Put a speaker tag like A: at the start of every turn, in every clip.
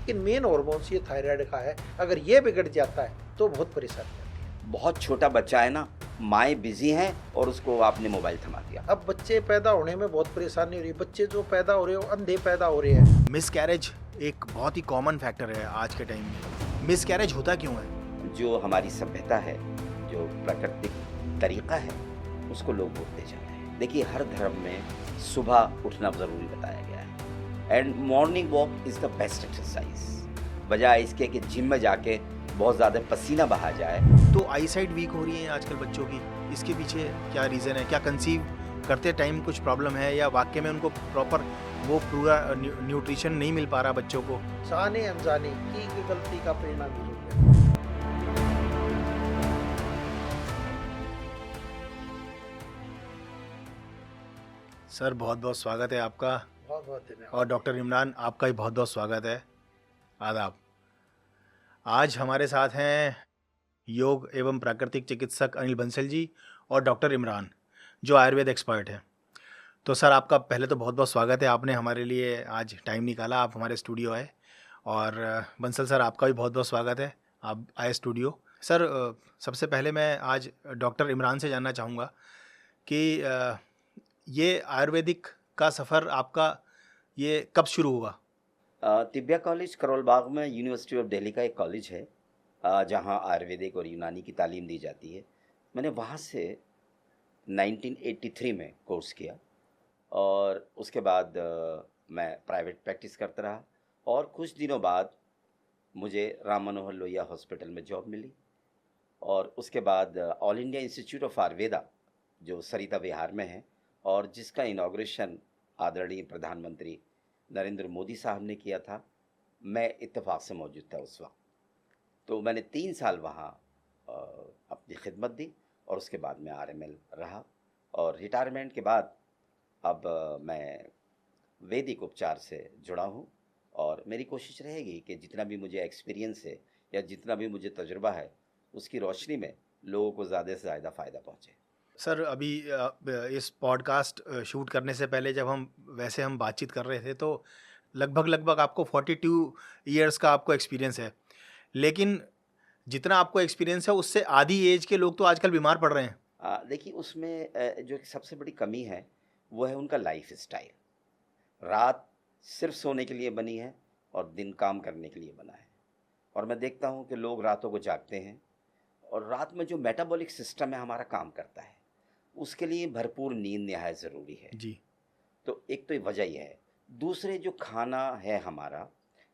A: लेकिन main hormones ये thyroid का है, अगर ये बिगड़ जाता है तो बहुत परेशानी आती है।
B: बहुत छोटा बच्चा है ना, माएँ बिज़ी हैं और उसको आपने मोबाइल थमा दिया।
A: अब बच्चे पैदा होने में बहुत परेशानी हो रही है, बच्चे जो पैदा हो रहे हो अंधे पैदा हो रहे हैं।
C: मिस कैरेज एक बहुत ही कॉमन फैक्टर है आज के टाइम में। मिस कैरेज होता क्यों है?
B: जो हमारी सभ्यता है, जो प्राकृतिक तरीका है, उसको लोग भूलते जा रहे हैं। देखिए, हर धर्म में सुबह उठना ज़रूरी बताया गया है and morning walk is the best exercise. बजाय इसके कि जिम में जाके बहुत ज़्यादा पसीना बहा जाए।
C: तो आई साइट वीक हो रही है आजकल बच्चों की, इसके पीछे क्या रीज़न है? क्या कंसीव करते टाइम कुछ प्रॉब्लम है या वाकई में उनको प्रॉपर वो पूरा न्यूट्रिशन नहीं मिल पा रहा बच्चों को?
A: जाने अनजाने की गलती का परिणाम ही हो गया।
C: सर बहुत बहुत स्वागत है आपका,
A: बहुत बहुत धन्यवाद।
C: और डॉक्टर इमरान आपका भी बहुत बहुत स्वागत है। आदाब। आज हमारे साथ हैं योग एवं प्राकृतिक चिकित्सक अनिल बंसल जी और डॉक्टर इमरान, जो आयुर्वेद एक्सपर्ट हैं। तो सर आपका पहले तो बहुत बहुत स्वागत है, आपने हमारे लिए आज टाइम निकाला, आप हमारे स्टूडियो आए। और बंसल सर आपका भी बहुत बहुत स्वागत है, आप आए स्टूडियो। सर सबसे पहले मैं आज डॉक्टर इमरान से जानना चाहूँगा कि ये आयुर्वेदिक का सफ़र आपका ये कब शुरू हुआ?
B: तिब्बिया कॉलेज करोल बाग में यूनिवर्सिटी ऑफ दिल्ली का एक कॉलेज है, जहाँ आयुर्वेदिक और यूनानी की तालीम दी जाती है। मैंने वहाँ से 1983 में कोर्स किया और उसके बाद मैं प्राइवेट प्रैक्टिस करता रहा और कुछ दिनों बाद मुझे राम मनोहर लोहिया हॉस्पिटल में जॉब मिली और उसके बाद all India institute of Ayurveda, जो सरिता विहार में है और जिसका इनाग्रेशन आदरणीय प्रधानमंत्री नरेंद्र मोदी साहब ने किया था, मैं इत्तेफाक से मौजूद था उस वक्त। तो मैंने 3 साल वहाँ अपनी खिदमत दी और उसके बाद मैं आरएमएल रहा और रिटायरमेंट के बाद अब मैं वैदिक उपचार से जुड़ा हूँ और मेरी कोशिश रहेगी कि जितना भी मुझे एक्सपीरियंस है या जितना भी मुझे तजुर्बा है, उसकी रोशनी में लोगों को ज़्यादा से ज़्यादा फ़ायदा पहुँचे।
C: सर अभी इस पॉडकास्ट शूट करने से पहले जब हम बातचीत कर रहे थे तो लगभग आपको 42 ईयर्स का आपको एक्सपीरियंस है, लेकिन जितना आपको एक्सपीरियंस है उससे आधी एज के लोग तो आजकल बीमार पड़ रहे हैं।
B: देखिए, उसमें जो सबसे बड़ी कमी है वो है उनका लाइफ स्टाइल। रात सिर्फ सोने के लिए बनी है और दिन काम करने के लिए बना है और मैं देखता हूँ कि लोग रातों को जागते हैं और रात में जो मेटाबॉलिक सिस्टम है हमारा काम करता है, उसके लिए भरपूर नींद नहायत ज़रूरी है।
C: जी।
B: तो एक तो वजह यह है। दूसरे, जो खाना है हमारा,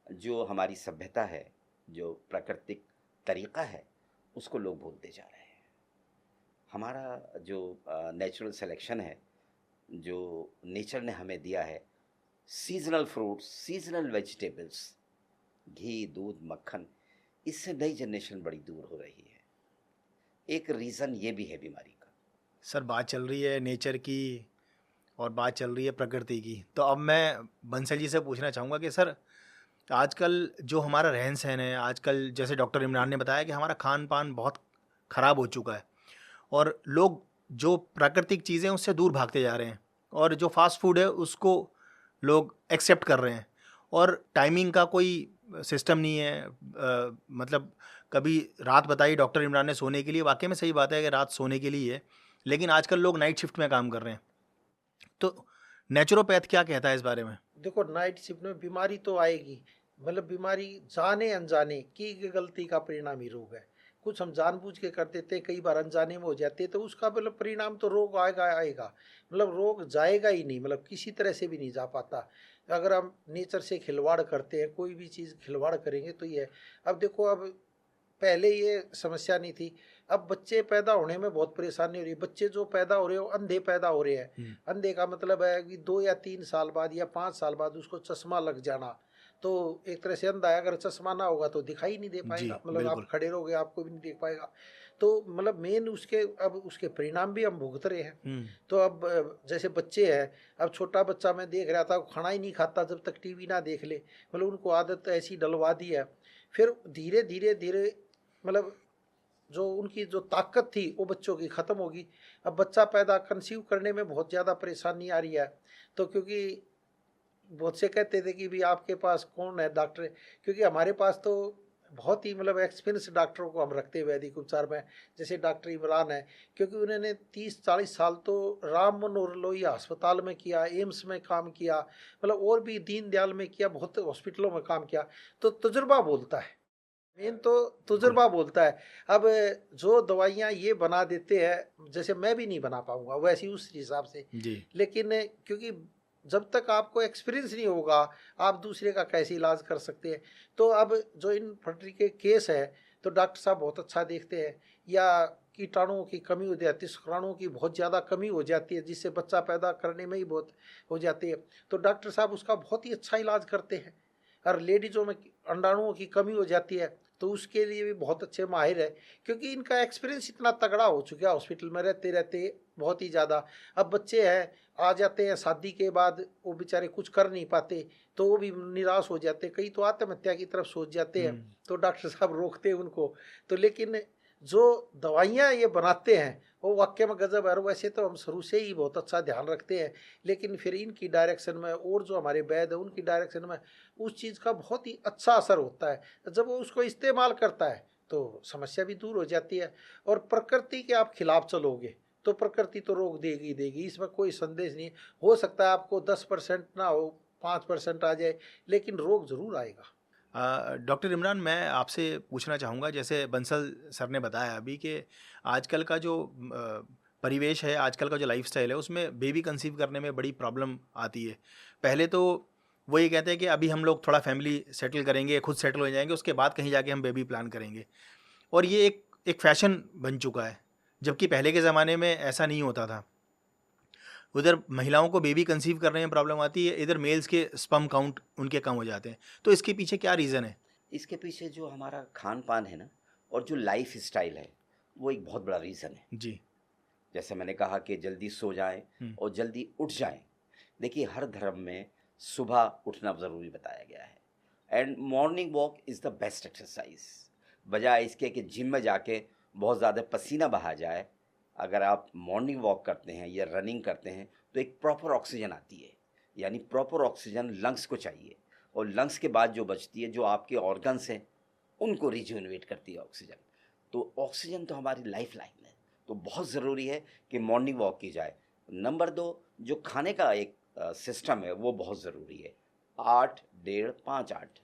B: जो हमारी सभ्यता है, जो प्राकृतिक तरीका है, उसको लोग भूलते जा रहे हैं। हमारा जो नेचुरल सिलेक्शन है, जो नेचर ने हमें दिया है, सीजनल फ्रूट्स, सीजनल वेजिटेबल्स, घी, दूध, मक्खन, इससे नई जनरेशन बड़ी दूर हो रही है। एक रीज़न ये भी है बीमारी का।
C: सर बात चल रही है नेचर की और बात चल रही है प्रकृति की, तो अब मैं बंसल जी से पूछना चाहूँगा कि सर आजकल जो हमारा रहन सहन है, आजकल जैसे डॉक्टर इमरान ने बताया कि हमारा खान पान बहुत ख़राब हो चुका है और लोग जो प्राकृतिक चीज़ें उससे दूर भागते जा रहे हैं और जो फास्ट फूड है उसको लोग एक्सेप्ट कर रहे हैं और टाइमिंग का कोई सिस्टम नहीं है। मतलब कभी रात बताई डॉक्टर इमरान ने सोने के लिए, वाकई में सही बात है कि रात सोने के लिए है, लेकिन आजकल लोग नाइट शिफ्ट में काम कर रहे हैं। तो नेचुरोपैथ क्या कहता है इस बारे में?
A: देखो, नाइट शिफ्ट में बीमारी तो आएगी, मतलब बीमारी जाने अनजाने की गलती का परिणाम ही रोग है। कुछ हम जानबूझ के कर देते हैं, कई बार अनजाने में हो जाते हैं, तो उसका मतलब परिणाम तो रोग आएगा आएगा, मतलब रोग जाएगा ही नहीं, मतलब किसी तरह से भी नहीं जा पाता। अगर हम नेचर से खिलवाड़ करते हैं, कोई भी चीज़ खिलवाड़ करेंगे तो ये है। अब देखो, अब पहले ये समस्या नहीं थी, अब बच्चे पैदा होने में बहुत परेशानी हो रही है। बच्चे जो पैदा हो रहे हो अंधे पैदा हो रहे हैं। अंधे का मतलब है कि 2 या 3 साल बाद या 5 साल बाद उसको चश्मा लग जाना। तो एक तरह से अंधा है, अगर चश्मा ना होगा तो दिखाई नहीं दे
C: जी
A: पाएगा, मतलब आप
C: बिल्कुल।
A: खड़े रहोगे आपको भी नहीं देख पाएगा। तो मतलब मेन उसके, अब उसके परिणाम भी हम भुगत रहे हैं। तो अब जैसे बच्चे हैं, अब छोटा बच्चा मैं देख रहा था, वो खाना ही नहीं खाता जब तक टीवी ना देख ले, मतलब उनको आदत ऐसी डलवा दी है। फिर धीरे धीरे धीरे मतलब जो उनकी जो ताकत थी वो बच्चों की ख़त्म होगी। अब बच्चा पैदा कंसीव करने में बहुत ज़्यादा परेशानी आ रही है। तो क्योंकि बहुत से कहते थे कि भी आपके पास कौन है डॉक्टर, क्योंकि हमारे पास तो बहुत ही मतलब एक्सपीरियंस डॉक्टरों को हम रखते हैं वैदिक उपचार में, जैसे डॉक्टर इमरान है, क्योंकि उन्होंने 30-40 साल तो राम मनोहर लोहिया अस्पताल में किया, एम्स में काम किया, मतलब और भी दीनदयाल में किया, बहुत हॉस्पिटलों में काम किया। तो तजुर्बा बोलता है, मेन तो
C: बिल्कुल।
A: तजुर्बा बोलता है। अब जो दवाइयाँ ये बना देते हैं, जैसे मैं भी नहीं बना पाऊंगा वैसी उस हिसाब से,
C: जी।
A: लेकिन क्योंकि जब तक आपको एक्सपीरियंस नहीं होगा आप दूसरे का कैसे इलाज कर सकते हैं। तो अब जो इनफर्टिलिटी के केस है तो डॉक्टर साहब बहुत अच्छा देखते हैं, या कीटाणुओं की कमी हो जाती है, शुक्राणुओं की बहुत ज़्यादा कमी हो जाती है जिससे बच्चा पैदा करने में ही बहुत हो जाती है, तो डॉक्टर साहब उसका बहुत ही अच्छा इलाज करते हैं। और लेडीज़ों में अंडाणुओं की कमी हो जाती है तो उसके लिए भी बहुत अच्छे माहिर है, क्योंकि इनका एक्सपीरियंस इतना तगड़ा हो चुका है हॉस्पिटल में रहते रहते बहुत ही ज़्यादा। अब बच्चे हैं आ जाते हैं शादी के बाद, वो बेचारे कुछ कर नहीं पाते तो वो भी निराश हो जाते, कई तो आत्महत्या की तरफ सोच जाते हैं, तो डॉक्टर साहब रोकते हैं उनको। तो लेकिन जो दवाइयाँ ये बनाते हैं वो वाकई में गजब है। और वैसे तो हम शुरू से ही बहुत अच्छा ध्यान रखते हैं, लेकिन फिर इनकी डायरेक्शन में और जो हमारे वैद्य है उनकी डायरेक्शन में उस चीज़ का बहुत ही अच्छा असर होता है। जब वो उसको इस्तेमाल करता है तो समस्या भी दूर हो जाती है। और प्रकृति के आप खिलाफ चलोगे तो प्रकृति तो रोक देगी देगी, इसमें कोई संदेश नहीं है। हो सकता है आपको 10% ना हो, 5% आ जाए, लेकिन रोग जरूर आएगा।
C: डॉक्टर इमरान, मैं आपसे पूछना चाहूँगा, जैसे बंसल सर ने बताया अभी कि आजकल का जो परिवेश है, आजकल का जो लाइफस्टाइल है, उसमें बेबी कंसीव करने में बड़ी प्रॉब्लम आती है। पहले तो वो ये कहते हैं कि अभी हम लोग थोड़ा फैमिली सेटल करेंगे, खुद सेटल हो जाएंगे, उसके बाद कहीं जाके हम बेबी प्लान करेंगे। और ये एक फैशन बन चुका है, जबकि पहले के ज़माने में ऐसा नहीं होता था। उधर महिलाओं को बेबी कंसीव करने में प्रॉब्लम आती है, इधर मेल्स के स्पर्म काउंट उनके कम हो जाते हैं। तो इसके पीछे क्या रीज़न है?
B: इसके पीछे जो हमारा खान पान है ना, और जो लाइफ स्टाइल है, वो एक बहुत बड़ा रीज़न है।
C: जी।
B: जैसे मैंने कहा कि जल्दी सो जाएं और जल्दी उठ जाएं। देखिए, हर धर्म में सुबह उठना ज़रूरी बताया गया है, and morning walk is the best exercise. बजाय इसके कि जिम में जाके बहुत ज़्यादा पसीना बहा जाए, अगर आप मॉर्निंग वॉक करते हैं या रनिंग करते हैं तो एक प्रॉपर ऑक्सीजन आती है, यानी प्रॉपर ऑक्सीजन लंग्स को चाहिए, और लंग्स के बाद जो बचती है, जो आपके ऑर्गन्स हैं, उनको रिज्यूनवेट करती है ऑक्सीजन। तो ऑक्सीजन तो हमारी लाइफ लाइन है, तो बहुत ज़रूरी है कि मॉर्निंग वॉक की जाए। नंबर 2, जो खाने का एक सिस्टम है वो बहुत ज़रूरी है। 8, 1.5, 5, 8,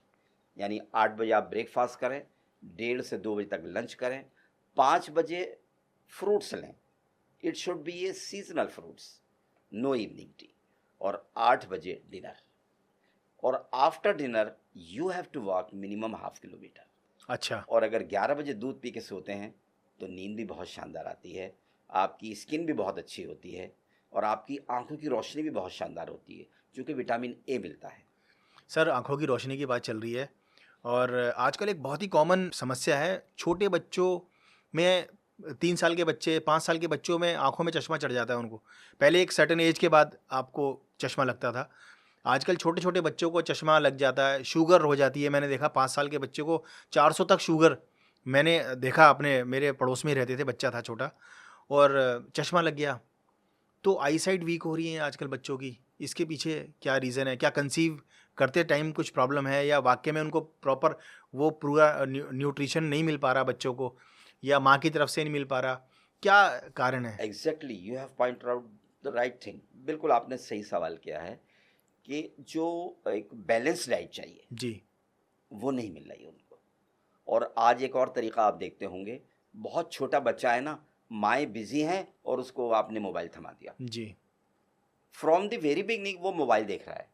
B: यानी 8 बजे आप ब्रेकफास्ट करें, 1:30 से 2 बजे तक लंच करें, 5 बजे फ्रूट्स लें, it should be a seasonal fruits, no evening tea, और 8 बजे डिनर, और after dinner you have to walk minimum ½ kilometre.
C: अच्छा।
B: और अगर 11 बजे दूध पी के सोते हैं तो नींद भी बहुत शानदार आती है, आपकी स्किन भी बहुत अच्छी होती है, और आपकी आंखों की रोशनी भी बहुत शानदार होती है, क्योंकि विटामिन ए मिलता है।
C: सर, आंखों की रोशनी की बात चल रही है, और आजकल एक बहुत ही कॉमन समस्या है, छोटे बच्चों में, 3 साल के बच्चे, 5 साल के बच्चों में आंखों में चश्मा चढ़ जाता है उनको। पहले एक सर्टेन एज के बाद आपको चश्मा लगता था, आजकल छोटे छोटे बच्चों को चश्मा लग जाता है, शुगर हो जाती है। मैंने देखा 5 साल के बच्चे को 400 तक शुगर, मैंने देखा, अपने मेरे पड़ोस में ही रहते थे, बच्चा था छोटा, और चश्मा लग गया। तो आई साइट वीक हो रही है आजकल बच्चों की, इसके पीछे क्या रीज़न है? क्या कंसीव करते टाइम कुछ प्रॉब्लम है, या वाकई में उनको प्रॉपर वो पूरा न्यूट्रिशन नहीं मिल पा रहा बच्चों को, या माँ की तरफ से नहीं मिल पा रहा? क्या कारण है?
B: Exactly, you have point out the right thing. बिल्कुल आपने सही सवाल किया है कि जो एक बैलेंस डाइट चाहिए
C: जी।
B: वो नहीं मिल रही है उनको। और आज एक और तरीका आप देखते होंगे, बहुत छोटा बच्चा है ना, माएँ बिजी हैं और उसको आपने मोबाइल थमा दिया,
C: जी।
B: फ्रॉम द वेरी बिगनिंग वो मोबाइल देख रहा है,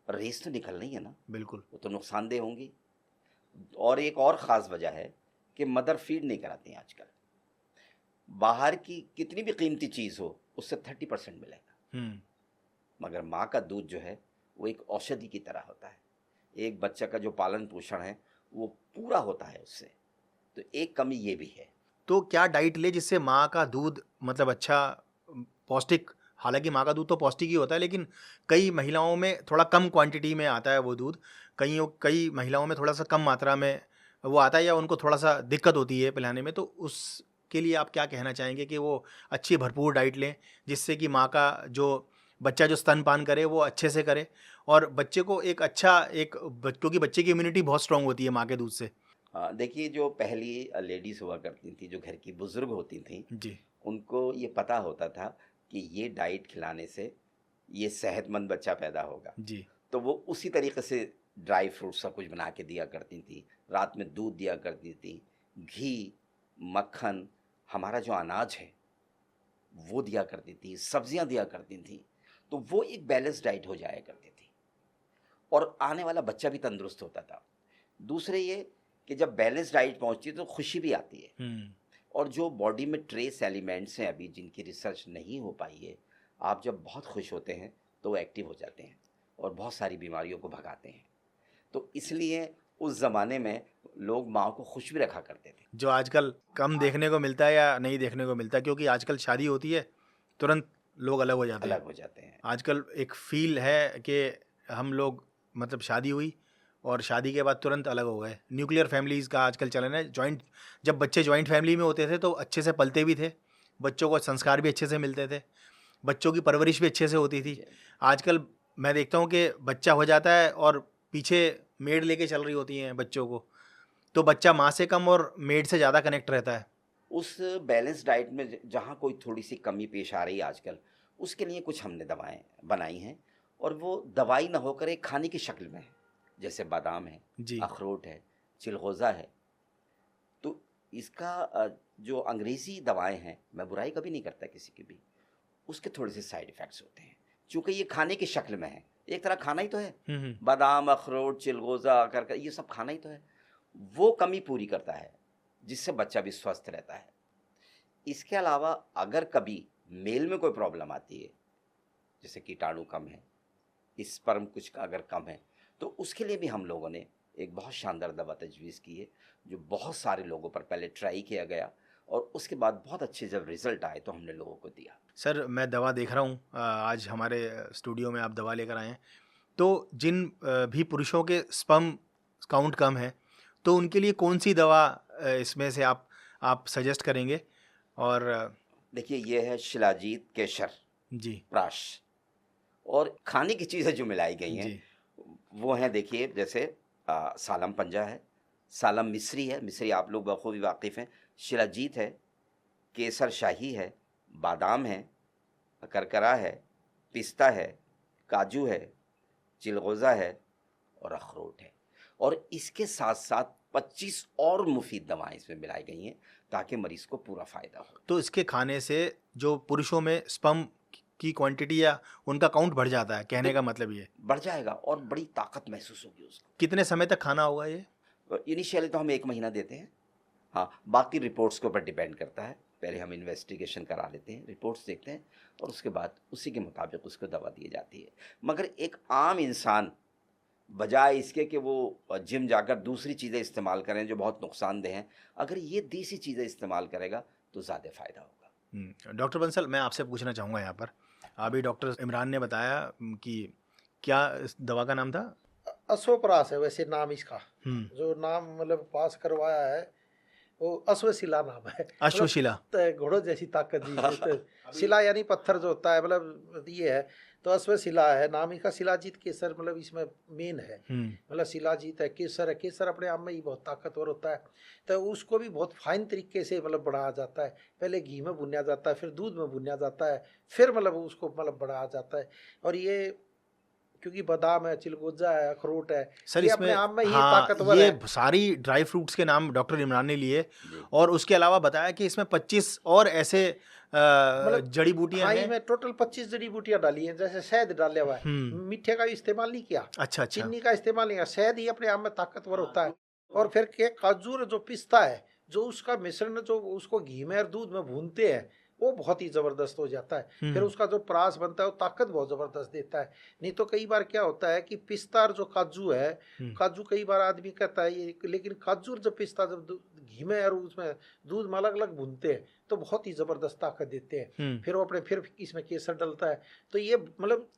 B: रेस तो निकल रही है ना,
C: बिल्कुल।
B: वो तो नुकसानदेह होंगी। और एक और ख़ास वजह है कि मदर फीड नहीं कराती हैं आजकल। बाहर की कितनी भी कीमती चीज़ हो उससे 30% मिलेगा, मगर माँ का दूध जो है वो एक औषधि की तरह होता है। एक बच्चा का जो पालन पोषण है वो पूरा होता है उससे, तो एक कमी ये भी है।
C: तो क्या डाइट ले जिससे माँ का दूध मतलब अच्छा पौष्टिक, हालांकि माँ का दूध तो पौष्टिक ही होता है, लेकिन कई महिलाओं में थोड़ा कम क्वांटिटी में आता है वो दूध, कई महिलाओं में थोड़ा सा कम मात्रा में वो आता है, या उनको थोड़ा सा दिक्कत होती है पिलाने में। तो उसके लिए आप क्या कहना चाहेंगे कि वो अच्छी भरपूर डाइट लें जिससे कि माँ का जो बच्चा जो स्तनपान करे वो अच्छे से करे, और बच्चे को एक अच्छा क्योंकि बच्चे की इम्यूनिटी बहुत स्ट्रांग होती है माँ के दूध से।
B: देखिए, जो पहली लेडीज हुआ करती थी, जो घर की बुजुर्ग होती थी,
C: जी
B: उनको ये पता होता था कि ये डाइट खिलाने से ये सेहतमंद बच्चा पैदा होगा,
C: जी
B: तो वो उसी तरीके से ड्राई फ्रूट्स सब कुछ बना के दिया करती थी, रात में दूध दिया करती थी, घी, मक्खन, हमारा जो अनाज है वो दिया करती थी, सब्जियां दिया करती थी, तो वो एक बैलेंस डाइट हो जाया करती थी और आने वाला बच्चा भी तंदुरुस्त होता था। दूसरे ये कि जब बैलेंस डाइट पहुंचती है तो खुशी भी आती है, और जो बॉडी में ट्रेस एलिमेंट्स हैं अभी जिनकी रिसर्च नहीं हो पाई है, आप जब बहुत खुश होते हैं तो वो एक्टिव हो जाते हैं और बहुत सारी बीमारियों को भगाते हैं। तो इसलिए उस ज़माने में लोग माँ को खुश भी रखा करते थे।
C: जो आजकल कम देखने को मिलता है या नहीं देखने को मिलता है, क्योंकि आजकल शादी होती है तुरंत लोग अलग हो जाते हैं।
B: अलग हो जाते हैं।
C: आजकल एक फील है कि हम लोग मतलब शादी हुई और शादी के बाद तुरंत अलग हो गए। न्यूक्लियर फैमिलीज़ का आजकल चलन है। जब बच्चे जॉइंट फैमिली में होते थे तो अच्छे से पलते भी थे, बच्चों को संस्कार भी अच्छे से मिलते थे, बच्चों की परवरिश भी अच्छे से होती थी। आजकल मैं देखता हूँ कि बच्चा हो जाता है और पीछे मेड लेके चल रही होती हैं बच्चों को, तो बच्चा माँ से कम और मेड से ज़्यादा कनेक्ट रहता है।
B: उस बैलेंस डाइट में जहाँ कोई थोड़ी सी कमी पेश आ रही है आजकल, उसके लिए कुछ हमने दवाएं बनाई हैं, और वो दवाई ना होकर एक खाने की शक्ल में है। जैसे बादाम है,
C: जी
B: अखरोट है, चिलगोज़ा है। तो इसका जो अंग्रेज़ी दवाएं हैं, मैं बुराई कभी नहीं करता किसी की भी, उसके थोड़े से साइड इफ़ेक्ट्स होते हैं, चूँकि ये खाने की शक्ल में है। एक तरह खाना ही तो है, बादाम, अखरोट, चिलगोज़ा कर ये सब खाना ही तो है। वो कमी पूरी करता है जिससे बच्चा भी स्वस्थ रहता है। इसके अलावा अगर कभी मेल में कोई प्रॉब्लम आती है, जैसे कीटाणु कम है, स्पर्म कुछ का अगर कम है, तो उसके लिए भी हम लोगों ने एक बहुत शानदार दवा तजवीज़ की है, जो बहुत सारे लोगों पर पहले ट्राई किया गया और उसके बाद बहुत अच्छे जब रिजल्ट आए तो हमने लोगों को दिया।
C: सर मैं दवा देख रहा हूँ, आज हमारे स्टूडियो में आप दवा लेकर आए हैं, तो जिन भी पुरुषों के स्पर्म काउंट कम है तो उनके लिए कौन सी दवा इसमें से आप सजेस्ट करेंगे? और
B: देखिए, ये है शिलाजीत, केसर,
C: जी
B: प्राश, और खाने की चीज़ें जो मिलाई गई हैं
C: जी
B: वो हैं, देखिए जैसे सालम पंजा है, सालम मिस्री है, मिस्री आप लोग बखूबी वाकिफ़ हैं, शिलाजीत है, केसर शाही है, बादाम है, करकरा है, पिस्ता है, काजू है, चिलगोज़ा है और अखरोट है। और इसके साथ साथ 25 और मुफीद दवाएं इसमें मिलाई गई हैं ताकि मरीज़ को पूरा फ़ायदा हो।
C: तो इसके खाने से जो पुरुषों में स्पर्म की क्वांटिटी या उनका काउंट बढ़ जाता है, कहने का मतलब ये
B: बढ़ जाएगा और बड़ी ताकत महसूस होगी उसको।
C: कितने समय तक खाना होगा ये?
B: इनिशियली तो हम 1 महीना देते हैं, हाँ, बाकी रिपोर्ट्स के ऊपर डिपेंड करता है। पहले हम इन्वेस्टिगेशन करा लेते हैं, रिपोर्ट्स देखते हैं और उसके बाद उसी के मुताबिक उसको दवा दी जाती है। मगर एक आम इंसान बजाय इसके कि वो जिम जाकर दूसरी चीज़ें इस्तेमाल करें जो बहुत नुकसानदेह हैं, अगर ये देसी चीज़ें इस्तेमाल करेगा तो ज़्यादा फ़ायदा होगा।
C: डॉक्टर बंसल, मैं आपसे पूछना चाहूँगा यहाँ पर, अभी डॉक्टर इमरान ने बताया कि क्या इस दवा का नाम था?
A: अश्वपराश है वैसे नाम इसका, जो नाम मतलब पास करवाया है वो अश्वशिला नाम है।
C: अश्वशिला,
A: मतलब घोड़ों जैसी ताकत जी है। तो शिला यानी पत्थर जो होता है, मतलब ये है, तो अश्वशिला है नाम इसका। शिलाजीत केसर मतलब इसमें मेन है, मतलब शिलाजीत है, केसर है। केसर अपने आप में ही बहुत ताकतवर होता है, तो उसको भी बहुत फाइन तरीके से मतलब बढ़ाया जाता है। पहले घी में भुना जाता है, फिर दूध में भुना जाता है, फिर मतलब उसको मतलब बढ़ाया जाता है। और ये क्योंकि बादाम है, चिलगोजा है, अखरोट है,
C: सर
A: ये
C: इसमें
A: अपने आप में ही
C: हाँ,
A: ताकतवर
C: ये
A: है।
C: सारी ड्राई फ्रूट्स के नाम डॉक्टर इमरान ने लिए
B: जी।
C: और उसके अलावा बताया कि इसमें 25 और ऐसे
A: मतलब
C: जड़ी बूटियां
A: हाँ,
C: हैं।
A: इसमें टोटल 25 जड़ी बूटियां डाली हैं। जैसे शहद डाला हुआ है, मीठे का इस्तेमाल नहीं किया,
C: अच्छा
A: चीनी का इस्तेमाल नहीं किया। शहद ही अपने आप में ताकतवर होता है। और फिर के काजू जो पिस्ता है, जो उसका मिश्रण जो उसको घी में और दूध में भूनते हैं, वो बहुत ही जबरदस्त हो जाता है। फिर उसका जो प्रास बनता है वो ताकत बहुत जबरदस्त देता है। नहीं तो कई बार क्या होता है कि पिस्ता और जो काजू है, काजू कई बार आदमी कहता है ये, लेकिन काजू और जो पिस्ता जब घी में और उसमें दूध में अलग अलग भूनते हैं तो बहुत ही जबरदस्त ताकत देते हैं। फिर वो अपने फिर इसमें केसर डलता है, तो ये मतलब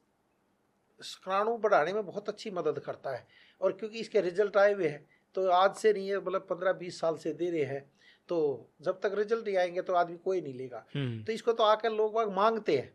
A: शुक्राणु बढ़ाने में बहुत अच्छी मदद करता है। और क्योंकि इसके रिजल्ट आए हुए हैं, तो आज से नहीं है, मतलब 15-20 साल से दे रहे हैं, तो जब तक रिजल्ट नहीं आएंगे तो आदमी कोई नहीं लेगा। तो इसको तो आकर लोग बाग मांगते हैं,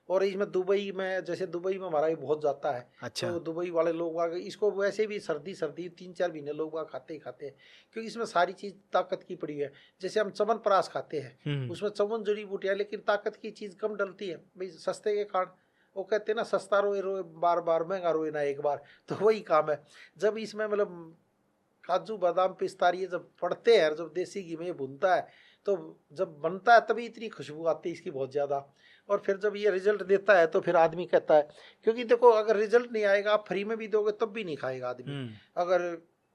A: और इसमें दुबई में, जैसे दुबई में हमारा ये बहुत जाता है,
C: अच्छा।
A: तो दुबई वाले लोग आगे इसको वैसे भी सर्दी सर्दी 3-4 महीने लोग वहाँ खाते ही खाते हैं, क्योंकि इसमें सारी चीज़ ताकत की पड़ी है। जैसे हम च्यवनप्राश खाते हैं, उसमें च्यवन जड़ी बूटियाँ, लेकिन ताकत की चीज़ कम डलती है भाई, सस्ते के कारण। वो कहते हैं ना, सस्ता रोए रोए बार बार, महंगा रोए ना एक बार। तो वही काम है। जब इसमें मतलब काजू बादाम पिस्ता ये जब पड़ते हैं, जब देसी घी में ये भुनता है, तो जब बनता है तभी इतनी खुशबू आती है इसकी बहुत ज़्यादा। और फिर जब ये रिजल्ट देता है तो फिर आदमी कहता है, क्योंकि देखो अगर रिजल्ट नहीं आएगा, आप फ्री में भी दोगे तब भी नहीं खाएगा आदमी। अगर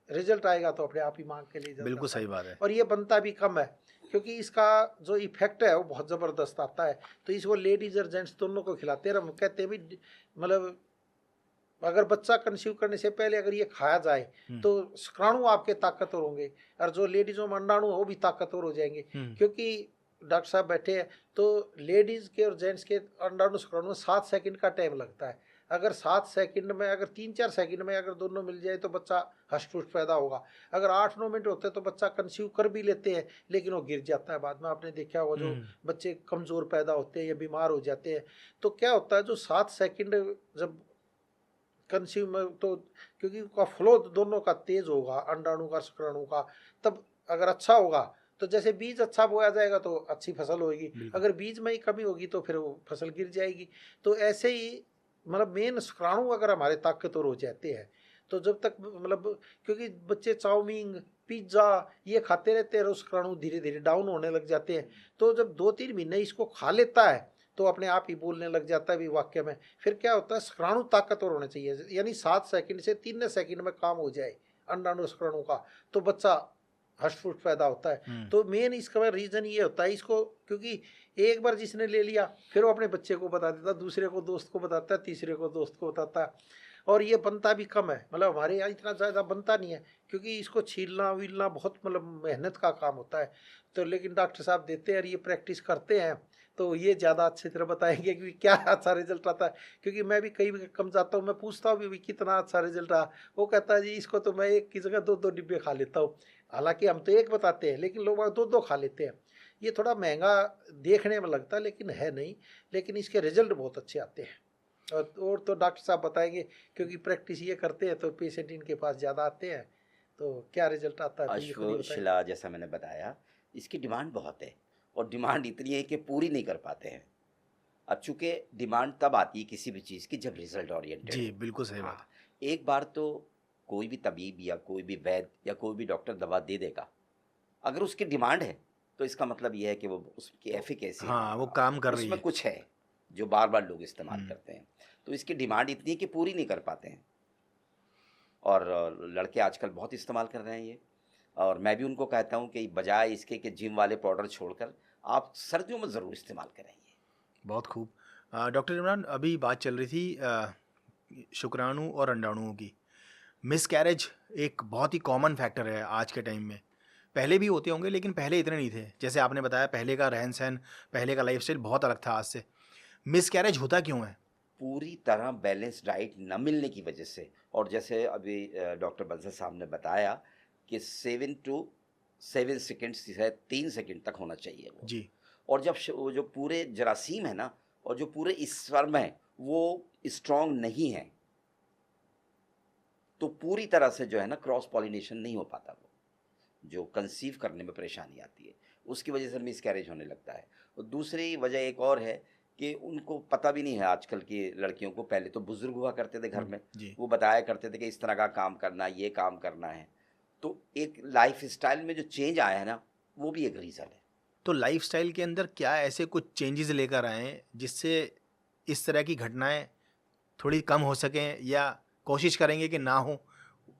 A: रिजल्ट आएगा तो अपने आप ही मांग के ले जाता है।
C: बिल्कुल सही बात है।
A: और ये बनता भी कम है, क्योंकि इसका जो इफेक्ट है वो बहुत ज़बरदस्त आता है। तो इसको लेडीज और जेंट्स दोनों को खिलाते हैं। हम कहते हैं भी, मतलब अगर बच्चा कंसीव करने से पहले अगर ये खाया जाए तो शुक्राणु आपके ताकतवर होंगे, और जो लेडीजों में अंडाणु वो भी ताकतवर हो जाएंगे। क्योंकि डॉक्टर साहब बैठे हैं, तो लेडीज के और जेंट्स के अंडाणु शुक्राणु में 7 सेकंड का टाइम लगता है। अगर 7 सेकंड में, अगर 3-4 सेकंड में अगर दोनों मिल जाए तो बच्चा हष्ट-पुष्ट पैदा होगा। अगर 8-9 मिनट होते तो बच्चा कंसीव कर भी लेते हैं, लेकिन वो गिर जाता है बाद में। आपने देखा होगा जो बच्चे कमज़ोर पैदा होते हैं या बीमार हो जाते हैं, तो क्या होता है, जो 7 सेकंड जब कंज्यूमर, तो क्योंकि उसका फ्लो दोनों का तेज होगा, अंडाणु का शुक्राणु का, तब अगर अच्छा होगा तो जैसे बीज अच्छा बोया जाएगा तो अच्छी फसल होगी। अगर बीज में ही कमी होगी तो फिर वो फसल गिर जाएगी। तो ऐसे ही मतलब मेन शुक्राणु अगर हमारे ताकतवर हो जाते हैं, तो जब तक मतलब, क्योंकि बच्चे चाउमीन पिज्ज़ा ये खाते रहते हैं, शुक्राणु धीरे धीरे डाउन होने लग जाते हैं। तो जब 2-3 महीने इसको खा लेता है तो अपने आप ही बोलने लग जाता है भी वाक्य में। फिर क्या होता है, शुक्राणु ताकतवर होने चाहिए, यानी 7 सेकंड से 3 सेकंड में काम हो जाए अंडाणु शुक्राणु का, तो बच्चा हष्ट-पुष्ट पैदा होता है। तो मेन इसका रीज़न ये होता है इसको, क्योंकि एक बार जिसने ले लिया फिर वो अपने बच्चे को बता देता, दूसरे को दोस्त को बताता है, तीसरे को दोस्त को बताता है। और ये बनता भी कम है, मतलब हमारे यहाँ इतना ज़्यादा बनता नहीं है, क्योंकि इसको छीलना वीलना बहुत मतलब मेहनत का काम होता है। तो लेकिन डॉक्टर साहब देते हैं और ये प्रैक्टिस करते हैं, तो ये ज़्यादा अच्छी तरह बताएंगे कि क्या अच्छा रिजल्ट आता है। क्योंकि मैं भी कई कम जाता हूँ, मैं पूछता हूँ भी कितना अच्छा रिजल्ट रहा, वो कहता है जी इसको तो मैं एक की जगह 2-2 डिब्बे खा लेता हूँ। हालांकि हम तो एक बताते हैं, लेकिन लोग 2-2 खा लेते हैं। ये थोड़ा महंगा देखने में लगता है, लेकिन है नहीं, लेकिन इसके रिजल्ट बहुत अच्छे आते हैं। और तो डॉक्टर साहब बताएंगे, क्योंकि प्रैक्टिस ये करते हैं तो पेशेंट इनके पास ज़्यादा आते हैं, तो क्या रिजल्ट आता है तो ये खुद ही बताएं।
B: अश्वशिला जैसा मैंने बताया, इसकी डिमांड बहुत है, और डिमांड इतनी है कि पूरी नहीं कर पाते हैं। अब चूंकि डिमांड तब आती है किसी भी चीज़ की जब रिजल्ट ओरिएंटेड
C: जी
B: हो।
C: बिल्कुल सही बात।
B: हाँ, एक बार तो कोई भी तबीब या कोई भी वैद्य या कोई भी डॉक्टर दवा दे देगा, अगर उसकी डिमांड है तो इसका मतलब ये है कि वो उसकी एफिकेसी,
C: हाँ वो काम कर रही
B: उसमें
C: है।
B: कुछ है जो बार बार लोग इस्तेमाल करते हैं। तो इसकी डिमांड इतनी है कि पूरी नहीं कर पाते हैं, और लड़के आजकल बहुत इस्तेमाल कर रहे हैं ये। और मैं भी उनको कहता हूँ कि बजाय इसके कि जिम वाले पाउडर छोड़कर आप सर्दियों में ज़रूर इस्तेमाल करें ये।
C: बहुत खूब। डॉक्टर इमरान, अभी बात चल रही थी शुक्राणु और अंडाणुओं की। मिसकैरेज एक बहुत ही कॉमन फैक्टर है आज के टाइम में। पहले भी होते होंगे लेकिन पहले इतने नहीं थे। जैसे आपने बताया पहले का रहन सहन, पहले का लाइफस्टाइल बहुत अलग था आज से। मिसकैरेज होता क्यों है?
B: पूरी तरह बैलेंस डाइट न मिलने की वजह से। और जैसे अभी डॉक्टर बंसल साहब ने बताया कि 7 to 7 सेकेंड से 3 सेकेंड तक होना चाहिए वो
C: जी।
B: और जब वो जो पूरे जरासीम है ना, और जो पूरे स्पर्म है वो स्ट्रॉन्ग नहीं है, तो पूरी तरह से जो है ना क्रॉस पॉलिनेशन नहीं हो पाता, वो जो कंसीव करने में परेशानी आती है, उसकी वजह से मिसकैरेज होने लगता है। और दूसरी वजह एक और है कि उनको पता भी नहीं है आजकल की लड़कियों को। पहले तो बुजुर्ग हुआ करते थे घर में, वो बताया करते थे कि इस तरह का काम करना, ये काम करना है। तो एक लाइफ स्टाइल में जो चेंज आया है ना, वो भी एक रीज़न है।
C: तो लाइफस्टाइल के अंदर क्या ऐसे कुछ चेंजेस लेकर आए जिससे इस तरह की घटनाएं थोड़ी कम हो सकें, या कोशिश करेंगे कि ना हो?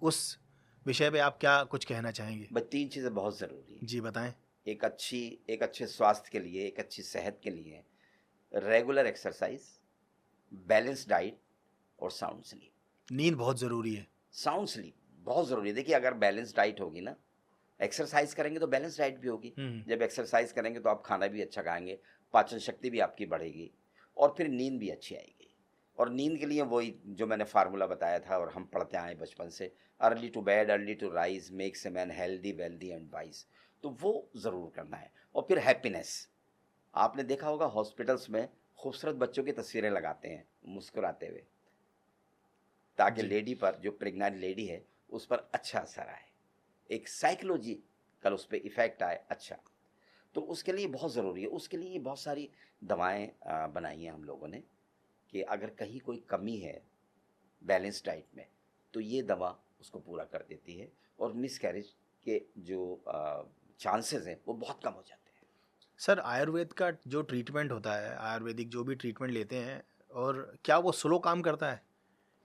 C: उस विषय पे आप क्या कुछ कहना चाहेंगे?
B: बस 3 चीज़ें बहुत ज़रूरी है।
C: जी बताएं।
B: एक अच्छे स्वास्थ्य के लिए, एक अच्छी सेहत के लिए रेगुलर एक्सरसाइज, बैलेंस डाइट और साउंड स्लीप।
C: नींद बहुत ज़रूरी है।
B: साउंड स्लीप बहुत ज़रूरी है। देखिए, अगर बैलेंस डाइट होगी ना, एक्सरसाइज करेंगे तो बैलेंस डाइट भी होगी। जब एक्सरसाइज करेंगे तो आप खाना भी अच्छा खाएंगे, पाचन शक्ति भी आपकी बढ़ेगी, और फिर नींद भी अच्छी आएगी। और नींद के लिए वही जो मैंने फार्मूला बताया था और हम पढ़ते आए बचपन से, early to bed early to rise makes a man healthy wealthy and wise, तो वो ज़रूर करना है। और फिर हैप्पीनेस। आपने देखा होगा हॉस्पिटल्स में खूबसूरत बच्चों की तस्वीरें लगाते हैं मुस्कुराते हुए, ताकि
C: जी।
B: लेडी पर, जो प्रेग्नेंट लेडी है, उस पर अच्छा असर आए, एक साइकोलॉजिकल उस पर इफेक्ट आए अच्छा। तो उसके लिए बहुत ज़रूरी है, उसके लिए बहुत सारी दवाएं बनाई हैं हम लोगों ने, कि अगर कहीं कोई कमी है बैलेंस डाइट में तो ये दवा उसको पूरा कर देती है, और मिसकैरेज के जो चांसेस हैं वो बहुत कम हो जाते हैं।
C: सर आयुर्वेद का जो ट्रीटमेंट होता है, आयुर्वेदिक जो भी ट्रीटमेंट लेते हैं, और क्या वो स्लो काम करता है?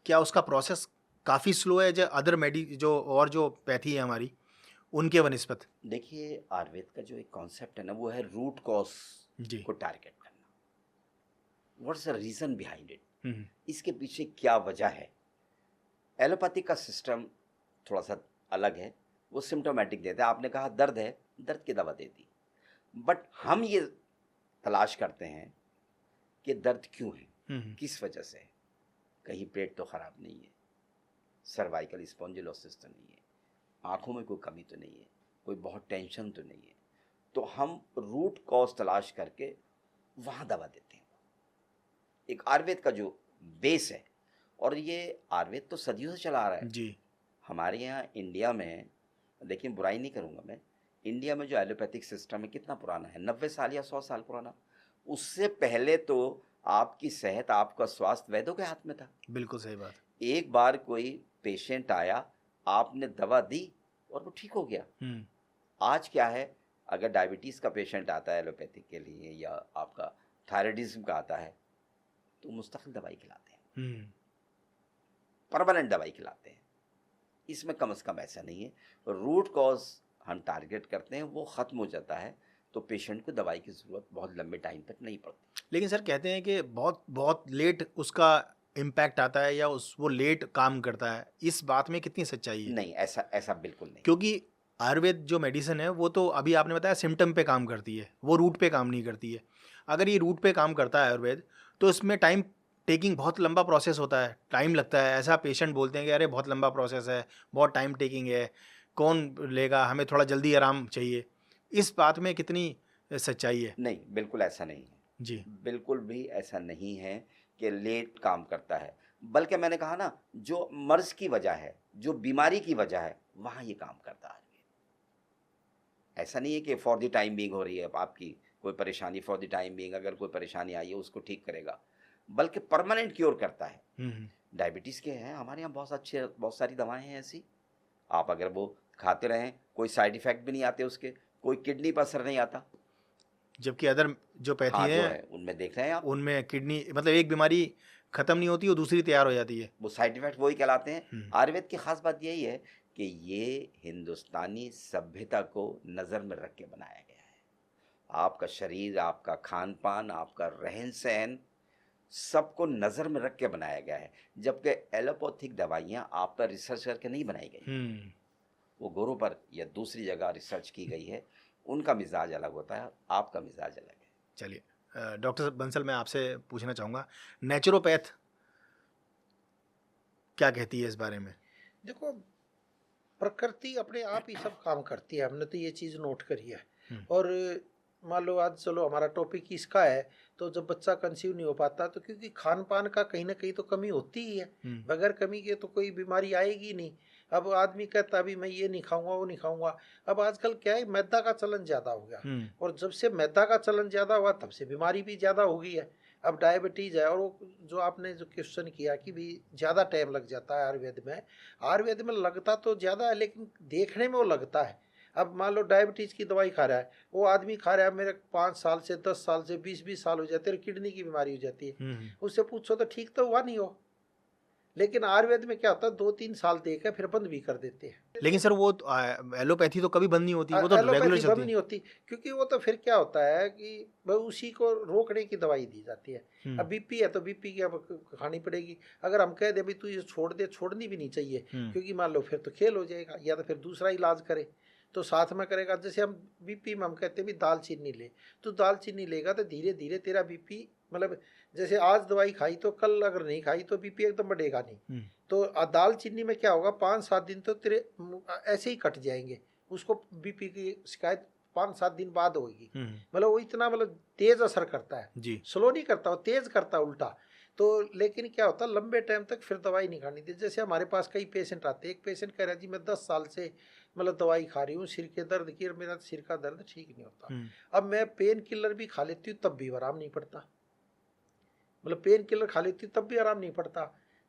C: क्या उसका प्रोसेस काफ़ी स्लो है जो अदर जो और जो पैथी है हमारी उनके वनिस्पत?
B: देखिए, आयुर्वेद का जो एक कॉन्सेप्ट है ना, वो है रूट कॉज
C: जी।
B: को टारगेट करना। What's the reason behind it,
C: hmm.
B: इसके पीछे क्या वजह है। एलोपैथी का सिस्टम थोड़ा सा अलग है, वो सिम्टोमेटिक देते हैं। आपने कहा दर्द है, दर्द की दवा दे दी, बट हम ये तलाश करते हैं कि दर्द क्यों है,
C: हम्म।
B: किस वजह से है। कहीं पेट तो ख़राब नहीं है, सर्वाइकल स्पॉन्जिलोसिस तो नहीं है, आँखों में कोई कमी तो नहीं है, कोई बहुत टेंशन तो नहीं है। तो हम रूट कॉज तलाश करके वहाँ दवा देते हैं। एक आयुर्वेद का जो बेस है, और ये आयुर्वेद तो सदियों से चला आ रहा है
C: जी।
B: हमारे यहाँ इंडिया में। देखिए, बुराई नहीं करूँगा मैं, इंडिया में जो एलोपैथिक सिस्टम है कितना पुराना है, 90 साल या 100 साल पुराना। उससे पहले तो आपकी सेहत, आपका स्वास्थ्य वैद्यों के हाथ में था।
C: बिल्कुल सही बात।
B: एक बार कोई पेशेंट आया, आपने दवा दी और वो ठीक हो गया।
C: हम्म।
B: आज क्या है, अगर डायबिटीज़ का पेशेंट आता है एलोपैथिक के लिए, या आपका थायराइडिज्म का आता है, तो मुस्तकिल दवाई खिलाते हैं,
C: हम्म।
B: परमानेंट दवाई खिलाते हैं। इसमें कम से कम ऐसा नहीं है। रूट कॉज हम टारगेट करते हैं, वो ख़त्म हो जाता है, तो पेशेंट को दवाई की ज़रूरत बहुत लंबे टाइम तक नहीं पड़ती।
C: लेकिन सर कहते हैं कि बहुत बहुत लेट उसका इम्पैक्ट आता है, या वो लेट काम करता है, इस बात में कितनी सच्चाई है?
B: नहीं, ऐसा ऐसा बिल्कुल नहीं।
C: क्योंकि आयुर्वेद जो मेडिसिन है वो तो अभी आपने बताया सिम्टम पे काम करती है, वो रूट पे काम नहीं करती है। अगर ये रूट पे काम करता है आयुर्वेद, तो इसमें टाइम टेकिंग बहुत लंबा प्रोसेस होता है, टाइम लगता है। ऐसा पेशेंट बोलते हैं कि अरे बहुत लंबा प्रोसेस है, बहुत टाइम टेकिंग है, कौन लेगा, हमें थोड़ा जल्दी आराम चाहिए। इस बात में कितनी सच्चाई है?
B: नहीं, बिल्कुल ऐसा नहीं है।
C: जी।
B: बिल्कुल भी ऐसा नहीं है कि लेट काम करता है, बल्कि मैंने कहा ना, जो मर्ज की वजह है, जो बीमारी की वजह है, वहाँ ये काम करता है। ऐसा नहीं है कि फॉर द टाइम बीइंग हो रही है आपकी कोई परेशानी, फॉर द टाइम बीइंग अगर कोई परेशानी आई है उसको ठीक करेगा, बल्कि परमानेंट क्योर करता है। डायबिटीज़ के हैं हमारे यहाँ बहुत सारी दवाएं हैं ऐसी, आप अगर वो खाते रहें, कोई साइड इफ़ेक्ट भी नहीं आते उसके, कोई किडनी पर असर नहीं आता।
C: जबकि अदर जो पैथी
B: हाँ, जो
C: है
B: है उनमें देख रहे हैं आप,
C: उनमें किडनी, मतलब एक बीमारी खत्म नहीं होती, वो दूसरी तैयार हो जाती है।
B: वो साइड इफ़ेक्ट वही कहलाते हैं।
C: हम्म।
B: आयुर्वेद की ख़ास बात यही है कि ये हिंदुस्तानी सभ्यता को नज़र में रख के बनाया गया है। आपका शरीर, आपका खान पान, आपका रहन सहन, सबको नज़र में रख के बनाया गया है। जबकि एलोपैथिक दवाइयाँ आप पर रिसर्च करके नहीं बनाई गई, वो गोरों पर या दूसरी जगह रिसर्च की गई है। उनका मिजाज अलग होता है, आपका मिजाज अलग है।
C: चलिए डॉक्टर बंसल, मैं आपसे पूछना चाहूँगा, नेचुरोपैथ क्या कहती है इस बारे में?
A: देखो, प्रकृति अपने आप ही सब काम करती है, हमने तो ये चीज़ नोट करी है। और मान लो आज चलो हमारा टॉपिक इसका है, तो जब बच्चा कंसीव नहीं हो पाता तो क्योंकि खान पान का कहीं ना कहीं तो कमी होती ही है। बगैर कमी के तो कोई बीमारी आएगी नहीं। अब आदमी कहता अभी मैं ये नहीं खाऊंगा, वो नहीं खाऊंगा। अब आजकल क्या है, मैदा का चलन ज़्यादा हो गया, और जब से मैदा का चलन ज़्यादा हुआ तब से बीमारी भी ज़्यादा हो गई है। अब डायबिटीज़ है, और वो जो आपने जो क्वेश्चन किया कि भी ज़्यादा टाइम लग जाता है आयुर्वेद में लगता तो ज़्यादा है, लेकिन देखने में वो लगता है। अब मान लो डायबिटीज़ की दवाई खा रहा है, वो आदमी खा रहा है, मेरे 5 साल से 10 साल से 20 साल हो जाते हैं, किडनी की बीमारी हो जाती है। उससे पूछो तो ठीक तो हुआ नहीं हो। लेकिन आयुर्वेद में क्या होता है, 2-3 साल देकर फिर बंद भी कर देते हैं।
C: लेकिन सर वो एलोपैथी तो कभी बंद नहीं होती, वो तो रेगुलर
A: एलोपैथी
C: चलती
A: बंद
C: है।
A: नहीं होती, क्योंकि वो तो फिर क्या होता है कि वह उसी को रोकने की दवाई दी जाती है। अब बीपी है तो बीपी की अब खानी पड़ेगी। अगर हम कह दे भाई तू ये छोड़ दे, छोड़नी भी नहीं चाहिए, क्योंकि मान लो फिर तो खेल हो जाएगा, या तो फिर दूसरा इलाज करे तो साथ में करेगा। जैसे हम बीपी में हम कहते हैं भी दालचीनी ले, तो दालचीनी लेगा तो धीरे धीरे तेरा बीपी, मतलब जैसे आज दवाई खाई तो कल अगर नहीं खाई तो बीपी एकदम बढ़ेगा नहीं। तो दालचीनी में क्या होगा, 5-7 दिन तो तेरे ऐसे ही कट जाएंगे, उसको बीपी की शिकायत 5-7 दिन बाद होगी।
C: हम्म,
A: मतलब वो इतना मतलब तेज असर करता है,
C: जी।
A: स्लो नहीं करता, वो तेज करता है उल्टा। तो लेकिन क्या होता है, लंबे टाइम तक फिर दवाई नहीं खानी थी। जैसे हमारे पास कई पेशेंट आते हैं, एक पेशेंट कह रहा है जी मैं 10 साल से मतलब दवाई खा रही हूँ सिर के दर्द की, और मेरा सिर का दर्द ठीक नहीं होता।
C: हम्म,
A: अब मैं पेन किलर भी खा लेती हूँ तब भी आराम नहीं पड़ता, मतलब पेन किलर खा लेती हूँ तब भी आराम नहीं पड़ता।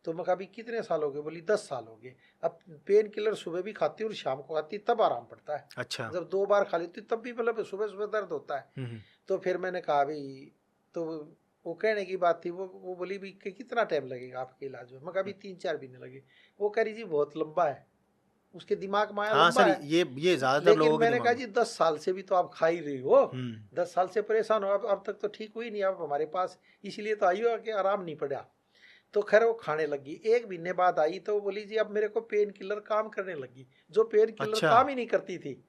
A: तो मैं कहा अभी कितने साल हो गए? बोली 10 साल हो गए। अब पेन किलर सुबह भी खाती हूँ और शाम को खाती तब आराम पड़ता है।
C: अच्छा।
A: जब 2 बार खा लेती हूँ तब भी मतलब सुबह सुबह दर्द होता है।
C: हम्म,
A: तो फिर मैंने कहा भाई, तो वो कहने की बात थी, वो बोली भी कि कितना टाइम लगेगा आपके इलाज में? मैं कहा अभी 3-4 महीने लगे। वो कह रही जी बहुत लंबा है, उसके दिमाग में आया
C: हाँ
A: लंबा
C: सर,
A: है।
C: ये ज़्यादातर
A: लेकिन
C: लोगों के
A: मैंने
C: दिमाग
A: कहा
C: में।
A: जी 10 साल से भी तो आप खा ही रही हो,
C: हम्म,
A: 10 साल से परेशान हो, अब तक तो ठीक हुई नहीं आप हमारे पास, इसलिए तो आई हो कि आराम नहीं पड़ा। तो खैर वो खाने लगी, 1 महीने बाद आई तो वो बोली जी अब मेरे को पेन किलर काम करने लगी, जो पेन किलर
C: अच्छा।
A: काम ही नहीं करती थी।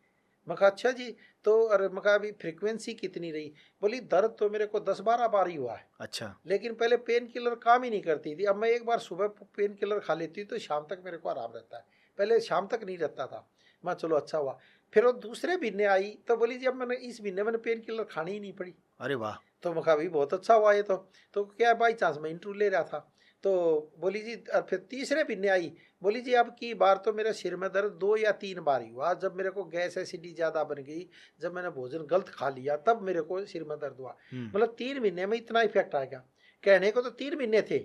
A: मैं कहा अच्छा जी। तो अरे मैं कहा अभी फ्रीक्वेंसी कितनी रही? बोली दर्द तो मेरे को 10-12 बार ही हुआ है,
C: अच्छा।
A: लेकिन पहले पेन किलर काम ही नहीं करती थी। अब मैं एक बार सुबह पेन किलर खा लेती हूँ तो शाम तक मेरे को आराम रहता है, पहले शाम तक नहीं रहता था। मैं चलो अच्छा हुआ। फिर वो दूसरे महीने आई तो बोली जी अब मैंने इस महीने मैंने पेन किलर खानी ही नहीं पड़ी।
C: अरे वाह।
A: तो मैं कहा भाई बहुत अच्छा हुआ ये तो क्या बाई चांस मैं इंटरव्यू ले रहा था। तो बोली जी, और फिर तीसरे महीने आई, बोली जी अब की बार तो मेरे सिर में दर्द 2 या 3 बार ही हुआ, जब मेरे को गैस एसिडिटी ज़्यादा बन गई, जब मैंने भोजन गलत खा लिया तब मेरे को सिर में दर्द हुआ।
C: हम्म,
A: मतलब 3 महीने में इतना इफेक्ट आ गया। कहने को तो 3 महीने थे,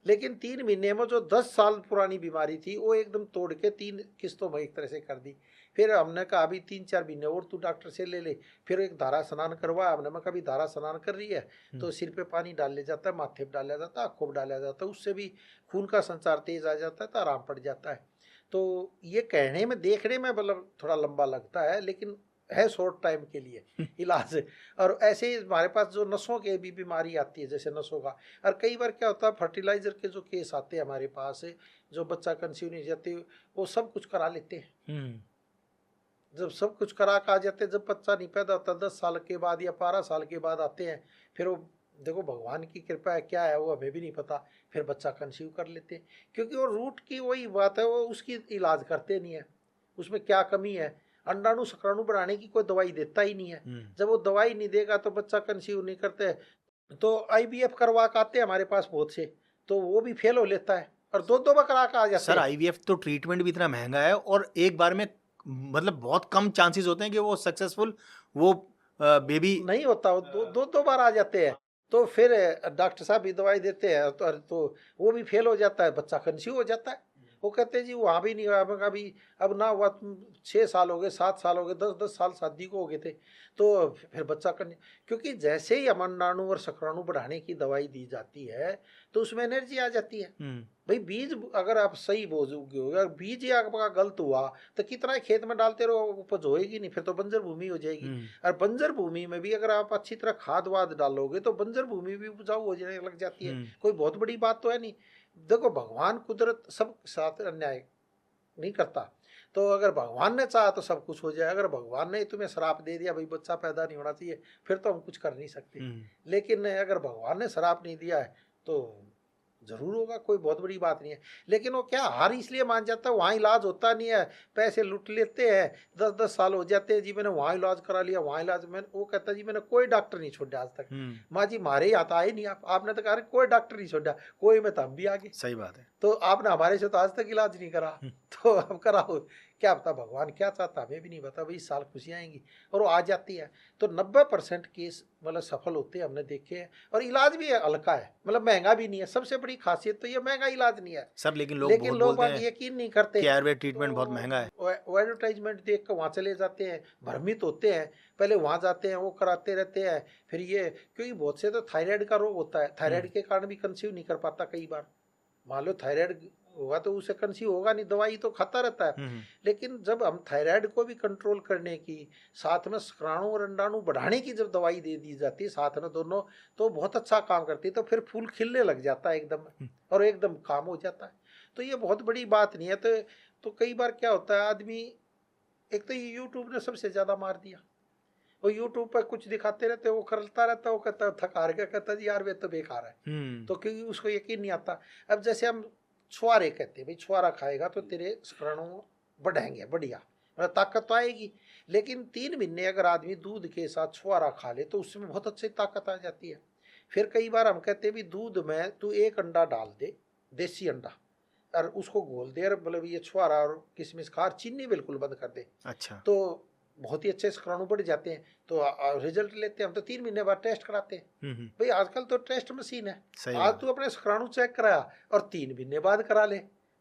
A: लेकिन 3 महीने में जो 10 साल पुरानी बीमारी थी वो एकदम तोड़ के 3 किस्तों में एक तरह से कर दी। फिर हमने कहा अभी 3-4 महीने और तू डॉक्टर से ले ले। फिर एक धारा स्नान करवाया हमने। मैं कभी धारा स्नान कर रही है तो सिर पे पानी डाल ले जाता है, माथे पे डाला जाता है, आँखों पे डाला जाता है, उससे भी खून का संचार तेज आ जाता है तो आराम पड़ जाता है। तो ये कहने में देखने में मतलब थोड़ा लंबा लगता है, लेकिन है शॉर्ट टाइम के लिए इलाज। और ऐसे ही हमारे पास जो नसों की भी बीमारी आती है, जैसे नसों का, और कई बार क्या होता है फर्टिलाइजर के जो केस आते हैं हमारे पास, जो बच्चा कंसीव नहीं जाते वो सब कुछ करा लेते हैं।
C: हम्म,
A: जब सब कुछ करा के आ जाते हैं, जब बच्चा नहीं पैदा होता 10 साल के बाद या 12 साल के बाद आते हैं, फिर वो देखो भगवान की कृपा है क्या है वो हमें भी नहीं पता, फिर बच्चा कंसीव कर लेते हैं। क्योंकि वो रूट की वही बात है, वो उसकी इलाज करते नहीं है, उसमें क्या कमी है। अंडाणु शुक्राणु बढ़ाने की कोई दवाई देता ही नहीं है। जब वो दवाई नहीं देगा तो बच्चा कंसीव नहीं करते। तो आईवीएफ करवा के आते हैं हमारे पास बहुत से, तो वो भी फेल हो लेता है और 2-2 बार करा के आ जाते
C: सर
A: हैं।
C: आईवीएफ तो ट्रीटमेंट भी इतना महंगा है, और एक बार में मतलब बहुत कम चांसेस होते हैं कि वो सक्सेसफुल वो बेबी।
A: नहीं होता, वो 2-2 बार आ जाते हैं। तो फिर डॉक्टर साहब भी दवाई देते हैं तो वो भी फेल हो जाता है, बच्चा कंसीव हो जाता है। वो कहते हैं जी वहाँ भी नहीं हुआ। मैं कहा अभी अब ना हुआ, 6 साल हो गए, 7 साल हो गए, 10-10 साल शादी को हो गए थे। तो फिर बच्चा क्योंकि जैसे ही अमरनाणु और शुक्राणु बढ़ाने की दवाई दी जाती है तो उसमें एनर्जी आ जाती है। भाई बीज अगर आप सही बोओगे हो, अगर बीज ही आपका गलत हुआ तो कितना ही खेत में डालते रहो उपज होएगी नहीं, फिर तो बंजर भूमि हो जाएगी। और बंजर भूमि में भी अगर आप अच्छी तरह खाद वाद डालोगे तो बंजर भूमि भी उपजाऊ हो जाने लग जाती है। कोई बहुत बड़ी बात तो है नहीं। देखो भगवान कुदरत सब साथ अन्याय नहीं करता। तो अगर भगवान ने चाहा तो सब कुछ हो जाए। अगर भगवान ने तुम्हें श्राप दे दिया भाई बच्चा पैदा नहीं होना चाहिए, फिर तो हम कुछ कर नहीं सकते। लेकिन अगर भगवान ने श्राप नहीं दिया है तो जरूर होगा, कोई बहुत बड़ी बात नहीं है। लेकिन वो क्या हार इसलिए मान जाता है, वहाँ इलाज होता नहीं है, पैसे लूट लेते हैं, 10-10 साल हो जाते हैं जी मैंने वहाँ इलाज करा लिया, वहाँ इलाज। मैंने वो कहता जी मैंने कोई डॉक्टर नहीं छोड़ा आज तक। माँ जी मारे ही आता है नहीं, आपने तो कहा कोई डॉक्टर नहीं छोड़ा, कोई में तो हम भी आगे।
C: सही बात है।
A: तो आपने हमारे से तो आज तक इलाज नहीं करा, तो अब कराओ। क्या पता भगवान क्या चाहता हमें भी नहीं पता। भाई इस साल खुशियाँ आएंगी और वो आ जाती है। तो 90% केस मतलब सफल होते हैं हमने देखे हैं। और इलाज भी हल्का है, मतलब महंगा भी नहीं है। सबसे बड़ी खासियत तो ये महंगा इलाज नहीं है
C: सर, लेकिन
A: लेकिन लोग
C: बोलते हैं
A: यकीन नहीं करते
C: कि आयुर्वेद ट्रीटमेंट बहुत महंगा है।
A: वो एडवर्टाइजमेंट देख कर वहाँ चले जाते हैं, भ्रमित होते हैं, पहले वहाँ जाते हैं वो कराते रहते हैं। फिर ये क्योंकि बहुत से तो थायराइड का रोग होता है, थायराइड के कारण भी कंसीव नहीं कर पाता कई बार। मान लो थायराइड होगा तो उसे कंसीव होगा नहीं, दवाई तो खाता रहता है। लेकिन जब हम थायराइड को भी कंट्रोल करने की, साथ में शुक्राणु और अंडाणु बढ़ाने की जब दवाई दे दी जाती है साथ में दोनों, तो बहुत अच्छा काम करती है। तो फिर फूल खिलने लग जाता है एकदम, और एकदम काम हो जाता है। तो ये बहुत बड़ी बात नहीं है। तो कई बार क्या होता है आदमी, एक तो ये यूट्यूब ने सबसे ज्यादा मार दिया। वो यूट्यूब पर कुछ दिखाते रहते, वो करता रहता, वो कहता थका के कहता जी यार वे तो बेकार है। तो क्योंकि उसको यकीन नहीं आता। अब जैसे हम छुआरे कहते हैं, भाई छुआरा खाएगा तो तेरे शुक्राणु बढ़ेंगे बढ़िया, ताकत तो आएगी। लेकिन 3 महीने अगर आदमी दूध के साथ छुआरा खा ले तो उसमें बहुत अच्छी ताकत आ जाती है। फिर कई बार हम कहते हैं भी दूध में तू 1 अंडा डाल दे, देसी अंडा, और उसको घोल दे, और मतलब ये छुआरा और किशमिश खा, और चीनी बिल्कुल बंद कर दे,
C: अच्छा।
A: तो बहुत ही अच्छे शुक्राणु बढ़ जाते हैं। तो रिजल्ट लेते हैं हम तो 3 महीने बाद टेस्ट कराते हैं। भाई आजकल तो टेस्ट मशीन है,
C: सही
A: आज
C: बात।
A: तू अपने शुक्राणु चेक कराया और 3 महीने बाद करा ले,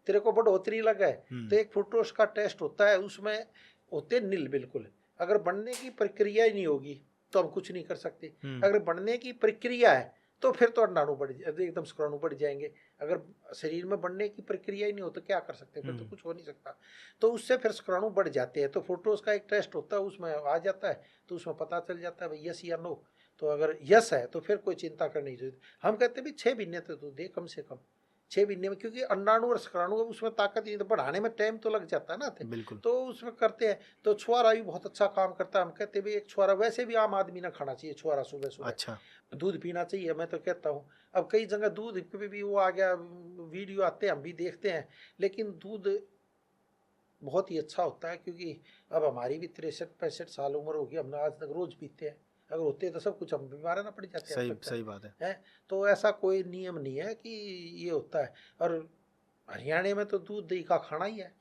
A: तेरे को बढ़ोतरी लगा है। तो एक फ्रूक्टोज का टेस्ट होता है, उसमें होते नील बिल्कुल। अगर बढ़ने की प्रक्रिया ही नहीं होगी तो हम कुछ नहीं कर सकते। अगर बढ़ने की प्रक्रिया है तो फिर तो अंडाणु बढ़ एकदम शुक्राणु बढ़ जाएंगे। अगर शरीर में बढ़ने की प्रक्रिया ही नहीं हो तो क्या कर सकते, फिर तो कुछ हो नहीं सकता। तो उससे फिर शुक्राणु बढ़ जाते हैं। तो फ्रूक्टोज का एक टेस्ट होता है, उसमें आ जाता है, तो उसमें पता चल जाता है भाई यस या नो। तो अगर यस है तो फिर कोई चिंता करने की जरूरत। हम कहते हैं भी 6 महीने तो दूध दे कम से कम, 6 महीने में, क्योंकि अंडाणु और शुक्राणु उसमें ताकत नहीं, तो बढ़ाने में टाइम तो लग जाता है ना।
C: बिल्कुल।
A: तो उसमें करते हैं। तो छुआरा भी बहुत अच्छा काम करता है। हम कहते हैं भी एक छुआरा वैसे भी आम आदमी ना खाना चाहिए, छुआरा सुबह सुबह।
C: अच्छा।
A: दूध पीना चाहिए, मैं तो कहता हूँ। अब कई जगह दूध पे भी वो आ गया, वीडियो आते हैं, हम भी देखते हैं, लेकिन दूध बहुत ही अच्छा होता है। क्योंकि अब हमारी भी 63-65 साल उम्र होगी, हमने आज तक रोज पीते हैं। अगर होते तो सब कुछ हम बीमार ना पड़ जाते हैं।
C: सही बात है।
A: तो ऐसा कोई नियम नहीं है कि ये होता है। और हरियाणा में तो दूध दही का खाना ही है।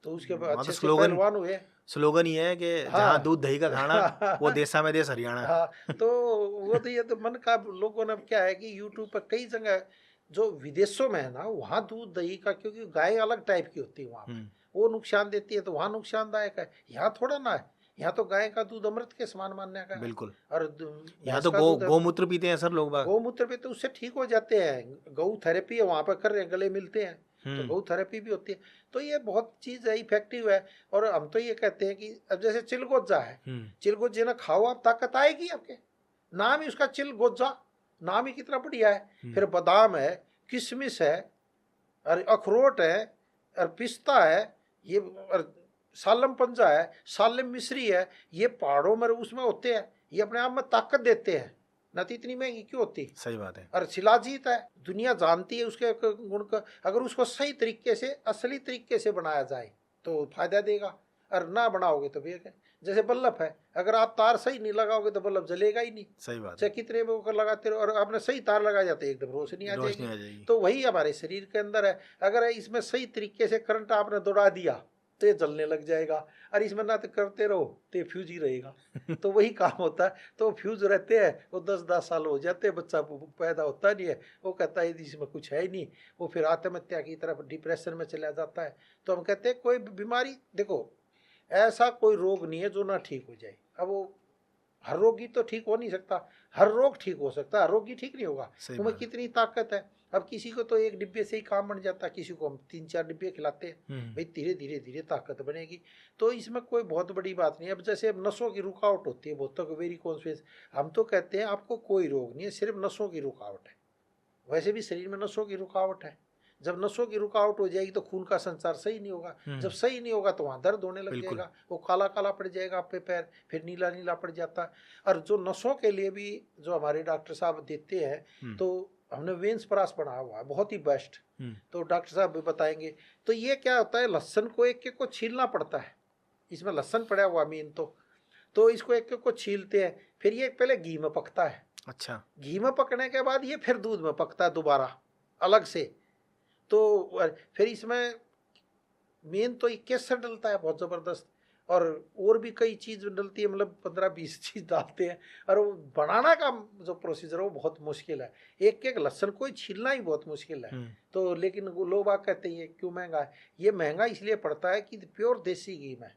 A: तो उसके बाद अच्छे से पहलवान हुए।
C: स्लोगन ये है कि जहाँ दूध दही का खाना वो देशा में देश हरियाणा।
A: हाँ, तो वो तो ये तो मन का लोगों ने क्या है कि यूट्यूब पर कई जगह जो विदेशों में है ना, वहाँ दूध दही का, क्योंकि गाय अलग टाइप की होती है वहाँ पे, वो नुकसान देती है, तो वहाँ नुकसानदायक है। यहाँ थोड़ा ना है, यहाँ तो गाय का दूध अमृत के समान मानने का है।
C: बिल्कुल।
A: और
C: यहाँ तो गौमूत्र पीते हैं सर लोग।
A: गौमूत्र पे तो उससे ठीक हो जाते हैं। गौ थेरेपी है वहाँ पर कर रहे हैं, गले मिलते हैं, तो गौ थेरेपी भी होती है। तो ये बहुत चीज है, इफेक्टिव है। और हम तो ये कहते हैं कि अब जैसे चिलगोजा है, चिलगोजे ना खाओ आप, ताकत आएगी आपके। नाम ही उसका चिलगोजा, नाम ही कितना बढ़िया है। फिर बादाम है, किशमिश है, और अखरोट है, और पिस्ता है, ये और सालम पंजा है, सालम मिश्री है, ये पहाड़ों में उसमें होते हैं। ये अपने आप में ताकत देते हैं, न तो इतनी महंगी क्यों होती।
C: सही बात है।
A: और शिलाजीत है, दुनिया जानती है उसके गुण का। अगर उसको सही तरीके से, असली तरीके से बनाया जाए तो फायदा देगा, और ना बनाओगे तो बेग है। जैसे बल्ब है, अगर आप तार सही नहीं लगाओगे तो बल्ब जलेगा ही नहीं।
C: सही बात है।
A: चाहे कितने वो लगाते रहो, और आपने सही तार लगा जाते एकदम रोशनी आ जाएगी। तो वही हमारे शरीर के अंदर है। अगर इसमें सही तरीके से करंट आपने दौड़ा दिया तो ये जलने लग जाएगा, और इसमें ना तो करते रहो तो ये फ्यूज ही रहेगा। तो वही काम होता है। तो फ्यूज रहते हैं, वो 10-10 साल हो जाते हैं, बच्चा पैदा होता नहीं है, वो कहता है इसमें कुछ है ही नहीं, वो फिर आत्महत्या की तरफ, डिप्रेशन में चला जाता है। तो हम कहते हैं कोई बीमारी, देखो ऐसा कोई रोग नहीं है जो ना ठीक हो जाए। अब वो हर रोगी तो ठीक हो नहीं सकता, हर रोग ठीक हो सकता है, हर रोगी ठीक नहीं होगा। तुम्हें कितनी ताकत है। अब किसी को तो 1 डिब्बे से ही काम बन जाता है, किसी को हम 3-4 डिब्बे खिलाते हैं, भाई धीरे धीरे धीरे ताकत बनेगी। तो इसमें कोई बहुत बड़ी बात नहीं है। अब जैसे नसों की रुकावट होती है बहुतों को, वेरिकोस वेन्स, हम तो कहते हैं आपको कोई रोग नहीं है, सिर्फ नसों की रुकावट है। वैसे भी शरीर में नसों की रुकावट है। जब नसों की रुकावट हो जाएगी तो खून का संचार सही नहीं होगा। जब सही नहीं होगा तो वहाँ दर्द होने लग जाएगा, वो काला काला पड़ जाएगा आप पे पैर, फिर नीला नीला पड़ जाता है। और जो नसों के लिए भी जो हमारे डॉक्टर साहब देते हैं, तो हमने वेन्स परास बनाया हुआ है, बहुत ही बेस्ट। तो डॉक्टर साहब भी बताएंगे। तो ये क्या होता है, लहसन को एक एक को छीलना पड़ता है, इसमें लहसन पड़ा हुआ मेन। तो इसको एक एक को छीलते हैं, फिर ये पहले घी में पकता है।
C: अच्छा।
A: घी में पकने के बाद ये फिर दूध में पकता है दोबारा अलग से। तो फिर इसमें मेन तो ये केसर डलता है बहुत ज़बरदस्त, और भी कई चीज़ डलती है, मतलब 15-20 चीज़ डालते हैं। और वो बनाना का जो प्रोसीजर है वो बहुत मुश्किल है। एक एक लहसन को छीलना ही बहुत मुश्किल है। तो लेकिन लोग बाग कहते हैं क्यों महंगा है। ये महंगा इसलिए पड़ता है कि प्योर देसी घी में,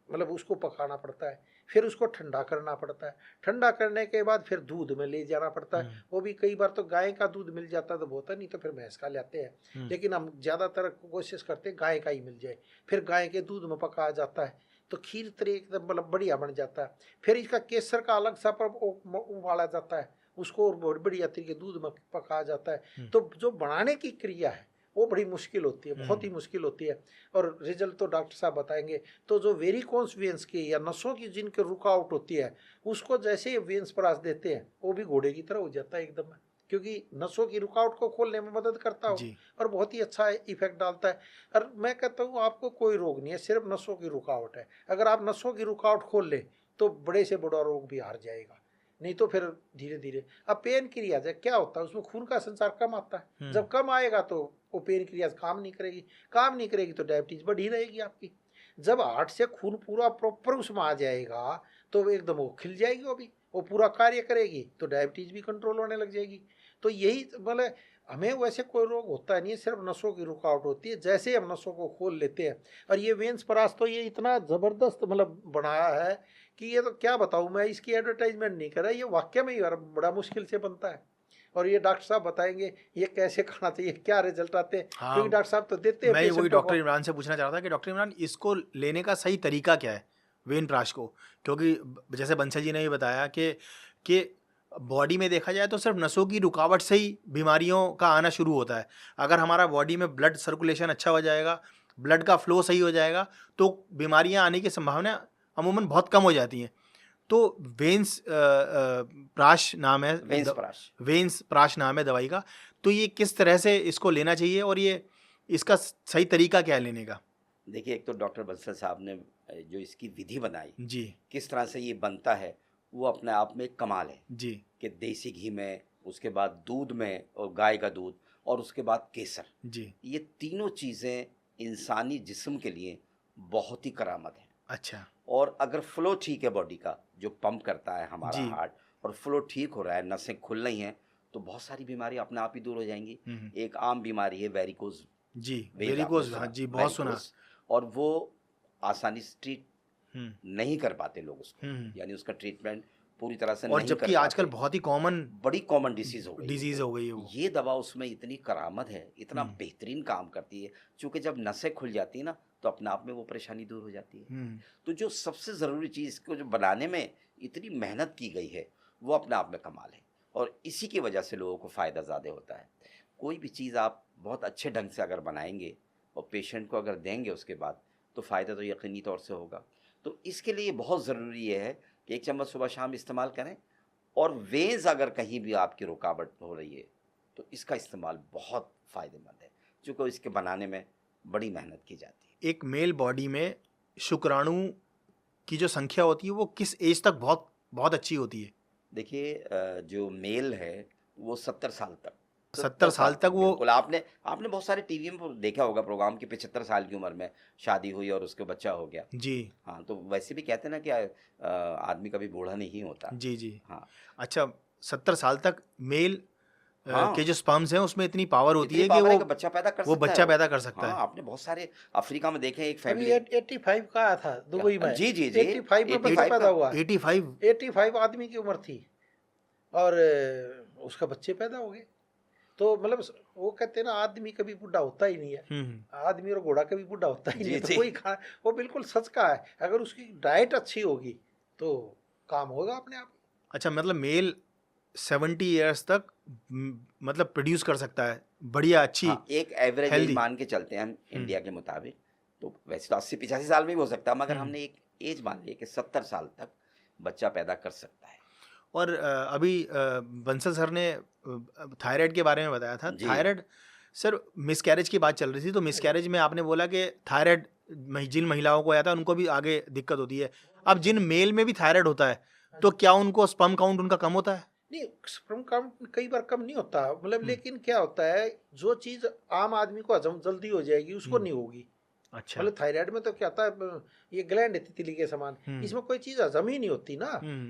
A: मतलब उसको पकाना पड़ता है, फिर उसको ठंडा करना पड़ता है, ठंडा करने के बाद फिर दूध में ले जाना पड़ता है। वो भी कई बार तो गाय का दूध मिल जाता है तो बहुत है, नहीं तो फिर भैंस का लाते हैं। लेकिन हम ज़्यादातर कोशिश करते हैं गाय का ही मिल जाए। फिर गाय के दूध में पकाया जाता है, तो खीर तरह एकदम मतलब बढ़िया बन जाता है। फिर इसका केसर का अलग सा उबाला जाता है, उसको बढ़िया तरीके दूध में पकाया जाता है। तो जो बनाने की क्रिया है वो बड़ी मुश्किल होती है, बहुत ही मुश्किल होती है। और रिजल्ट तो डॉक्टर साहब बताएंगे। तो जो वेरिकोस वेन्स की या नसों की जिनकी रुकावट होती है, उसको जैसे वेन्स परास देते हैं, वो भी घोड़े की तरह हो जाता है एकदम। क्योंकि नसों की रुकावट को खोलने में मदद करता हो
C: जी
A: और बहुत ही अच्छा इफेक्ट डालता है। और मैं कहता हूँ आपको कोई रोग नहीं है, सिर्फ नसों की रुकावट है। अगर आप नसों की रुकावट खोल लें तो बड़े से बड़ा रोग भी हार जाएगा, नहीं तो फिर धीरे धीरे। अब पेन क्रियाज है, क्या होता है उसमें खून का संचार कम आता है, जब कम आएगा तो वो पेन क्रियाज काम नहीं करेगी, काम नहीं करेगी तो डायबिटीज बढ़ी रहेगी आपकी। जब हार्ट से खून पूरा प्रॉपर उसमें आ जाएगा तो एकदम वो खिल जाएगी, वो पूरा कार्य करेगी तो डायबिटीज भी कंट्रोल होने लग जाएगी। तो यही मतलब हमें वैसे कोई रोग होता नहीं है, सिर्फ नसों की रुकावट होती है। जैसे हम नसों को खोल लेते हैं, और ये वेन्स परास तो ये इतना ज़बरदस्त मतलब बनाया है कि ये तो क्या बताऊँ मैं, इसकी एडवर्टाइजमेंट नहीं कर रहा, ये वाकई में ही बड़ा मुश्किल से बनता है। और ये डॉक्टर साहब बताएंगे ये कैसे खाना चाहिए, क्या रिजल्ट आते हैं,
C: हाँ,
A: क्योंकि डॉक्टर साहब तो देते हैं
C: मैं वही
A: पेशेंटों को।
C: डॉक्टर इमरान से पूछना चाह रहा था कि डॉक्टर इमरान इसको लेने का सही तरीका क्या है, वेन प्राश को, क्योंकि जैसे बंसल जी ने भी बताया कि बॉडी में देखा जाए तो सिर्फ नसों की रुकावट से ही बीमारियों का आना शुरू होता है। अगर हमारा बॉडी में ब्लड सर्कुलेशन अच्छा हो जाएगा, ब्लड का फ्लो सही हो जाएगा, तो बीमारियां आने की संभावना अमूमन बहुत कम हो जाती हैं। तो वेन्स प्राश नाम है, वेन्स प्राश नाम है दवाई का। तो ये किस तरह से इसको लेना चाहिए और ये इसका सही तरीका क्या है लेने का?
B: देखिए, एक तो डॉक्टर बंसल साहब ने जो इसकी विधि बनाई
C: जी
B: किस तरह से ये बनता है वो अपने आप में एक कमाल है
C: जी
B: कि देसी घी में, उसके बाद दूध में और गाय का दूध, और उसके बाद केसर,
C: जी
B: ये तीनों चीज़ें इंसानी जिस्म के लिए बहुत ही करामत है।
C: अच्छा
B: और अगर फ्लो ठीक है बॉडी का, जो पंप करता है हमारा
C: जी।
B: हार्ट, और फ्लो ठीक हो रहा है, नसें खुल रही हैं, तो बहुत सारी बीमारी अपने आप ही दूर हो जाएंगी। एक आम बीमारी है वेरिकोज
C: जी
B: वेन,
C: वेरिकोज,
B: आपने
C: हाँ
B: सुना?
C: जी बहुत सुना।
B: वेरिकोज, और वो आसानी से ट्रीट नहीं कर पाते लोग उसको, यानी उसका ट्रीटमेंट पूरी तरह से
C: और
B: नहीं
C: जबकि
B: कर
C: आजकल
B: पाते।
C: बहुत ही कॉमन
B: बड़ी कॉमन डिसीज हो गई
C: डिजीज हो गई है वो।
B: ये दवा उसमें इतनी करामत है, इतना बेहतरीन काम करती है, क्योंकि जब नसें खुल जाती है ना तो अपने आप में वो परेशानी दूर हो जाती है। तो जो सबसे ज़रूरी चीज़, इसको जो बनाने में इतनी मेहनत की गई है वो अपने आप में कमाल है, और इसी की वजह से लोगों को फ़ायदा ज़्यादा होता है। कोई भी चीज़ आप बहुत अच्छे ढंग से अगर बनाएंगे और पेशेंट को अगर देंगे उसके बाद, तो फ़ायदा तो यकीनी तौर से होगा। तो इसके लिए बहुत ज़रूरी ये है कि 1 चम्मच सुबह शाम इस्तेमाल करें, और वेज अगर कहीं भी आपकी रुकावट हो रही है तो इसका इस्तेमाल बहुत फ़ायदेमंद है, क्योंकि इसके बनाने में बड़ी मेहनत की जाती है।
C: एक मेल बॉडी में शुक्राणु की जो संख्या होती है वो किस एज तक बहुत बहुत अच्छी होती है?
B: देखिए, जो मेल है वो 70 साल तक
C: 70 साल तक वो,
B: बिल्कुल। आपने बहुत सारे टीवी में देखा होगा प्रोग्राम की 75 साल की उम्र में शादी हुई और उसके बच्चा हो गया।
C: जी
B: हाँ, तो वैसे भी कहते हैं ना कि आदमी कभी बूढ़ा नहीं होता।
C: जी जी
B: हाँ,
C: अच्छा 70 साल तक मेल
B: हाँ,
C: के जो स्पर्म्स हैं उसमें इतनी पावर होती
B: इतनी
C: है कि
B: पावर है
C: वो
B: कि बच्चा पैदा कर
C: वो
B: सकता
C: बच्चा
B: है।
C: पैदा कर सकता
B: हाँ,
C: है।
B: आपने बहुत सारे अफ्रीका में देखे, एक
A: अभी
B: फैमिली
A: 85 का आया था दुबई में।
B: जी जी जी
A: 85 में बच्चा
B: 85
A: पैदा
B: का
A: हुआ।
C: 85
A: 85 आदमी की उम्र थी और उसका बच्चे पैदा हो गए। तो मतलब वो कहते हैं ना, आदमी कभी बूढ़ा होता ही नहीं है, आदमी और घोड़ा कभी बूढ़ा होता ही नहीं है।
B: जी,
A: तो कोई खा, वो बिल्कुल सच का है, अगर उसकी डाइट अच्छी होगी तो काम होगा अपने आप।
C: अच्छा, मतलब मेल 70 इयर्स तक मतलब प्रोड्यूस कर सकता है बढ़िया अच्छी।
B: हाँ, एक एवरेज एज
C: healthy।
B: मान के चलते हैं हम इंडिया के मुताबिक, तो वैसे तो 80-85 साल में भी हो सकता है, मगर हमने एक एज मान ली कि 70 साल तक बच्चा पैदा कर सकता है।
C: और अभी बंसल सर ने थायराइड के बारे में बताया था।
B: जी।
C: थायराइड सर, मिसकैरेज की बात चल रही थी, तो मिसकैरेज में आपने बोला कि थायराइड जिन महिलाओं को आता है उनको भी आगे दिक्कत होती है। अब जिन मेल में भी थायराइड होता है तो क्या उनको स्पर्म काउंट उनका कम होता है?
A: नहीं, स्पर्म काउंट कई बार कम नहीं होता मतलब, लेकिन क्या होता है, जो चीज आम आदमी को हजम जल्दी हो जाएगी उसको नहीं होगी।
C: अच्छा
A: मतलब थायराइड में तो क्या होता है, ये ग्लैंड है तितली के समान, इसमें कोई चीज हजम ही नहीं होती ना।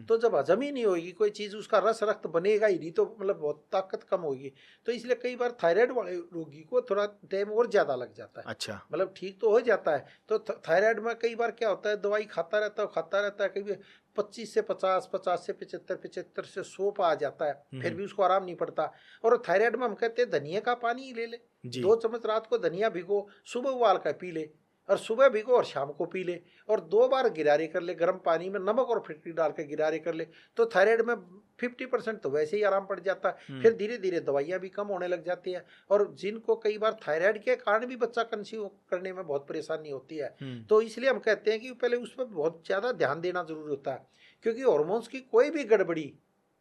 A: तो जब हजम ही नहीं होगी कोई चीज, उसका रस रक्त बनेगा ही नहीं, तो मतलब बहुत ताकत कम होगी। तो इसलिए कई बार थायराइड वाले रोगी को थोड़ा टाइम और ज्यादा लग जाता है।
C: अच्छा
A: मतलब ठीक तो हो जाता है। तो थायराइड में कई बार क्या होता है, दवाई खाता रहता है, कभी 25 से 50, 50 से 75, 75 से 100 पर आ जाता है, फिर भी उसको आराम नहीं पड़ता। और थायराइड में हम कहते हैं धनिया का पानी ही ले ले, 2 चम्मच रात को धनिया भिगो, सुबह उबाल कर पी ले, और सुबह भिगो और शाम को पी ले, और 2 बार गिरारे कर ले गर्म पानी में, नमक और फिटकरी डाल के गिरारे कर ले। तो थायराइड में 50% तो वैसे ही आराम पड़ जाता है। फिर धीरे धीरे दवाइयाँ भी कम होने लग जाती है। और जिनको कई बार थायराइड के कारण भी बच्चा कंसीव करने में बहुत परेशानी होती है, तो इसलिए हम कहते हैं कि पहले उस पर बहुत ज़्यादा ध्यान देना जरूरी होता है, क्योंकि हार्मोन्स की कोई भी गड़बड़ी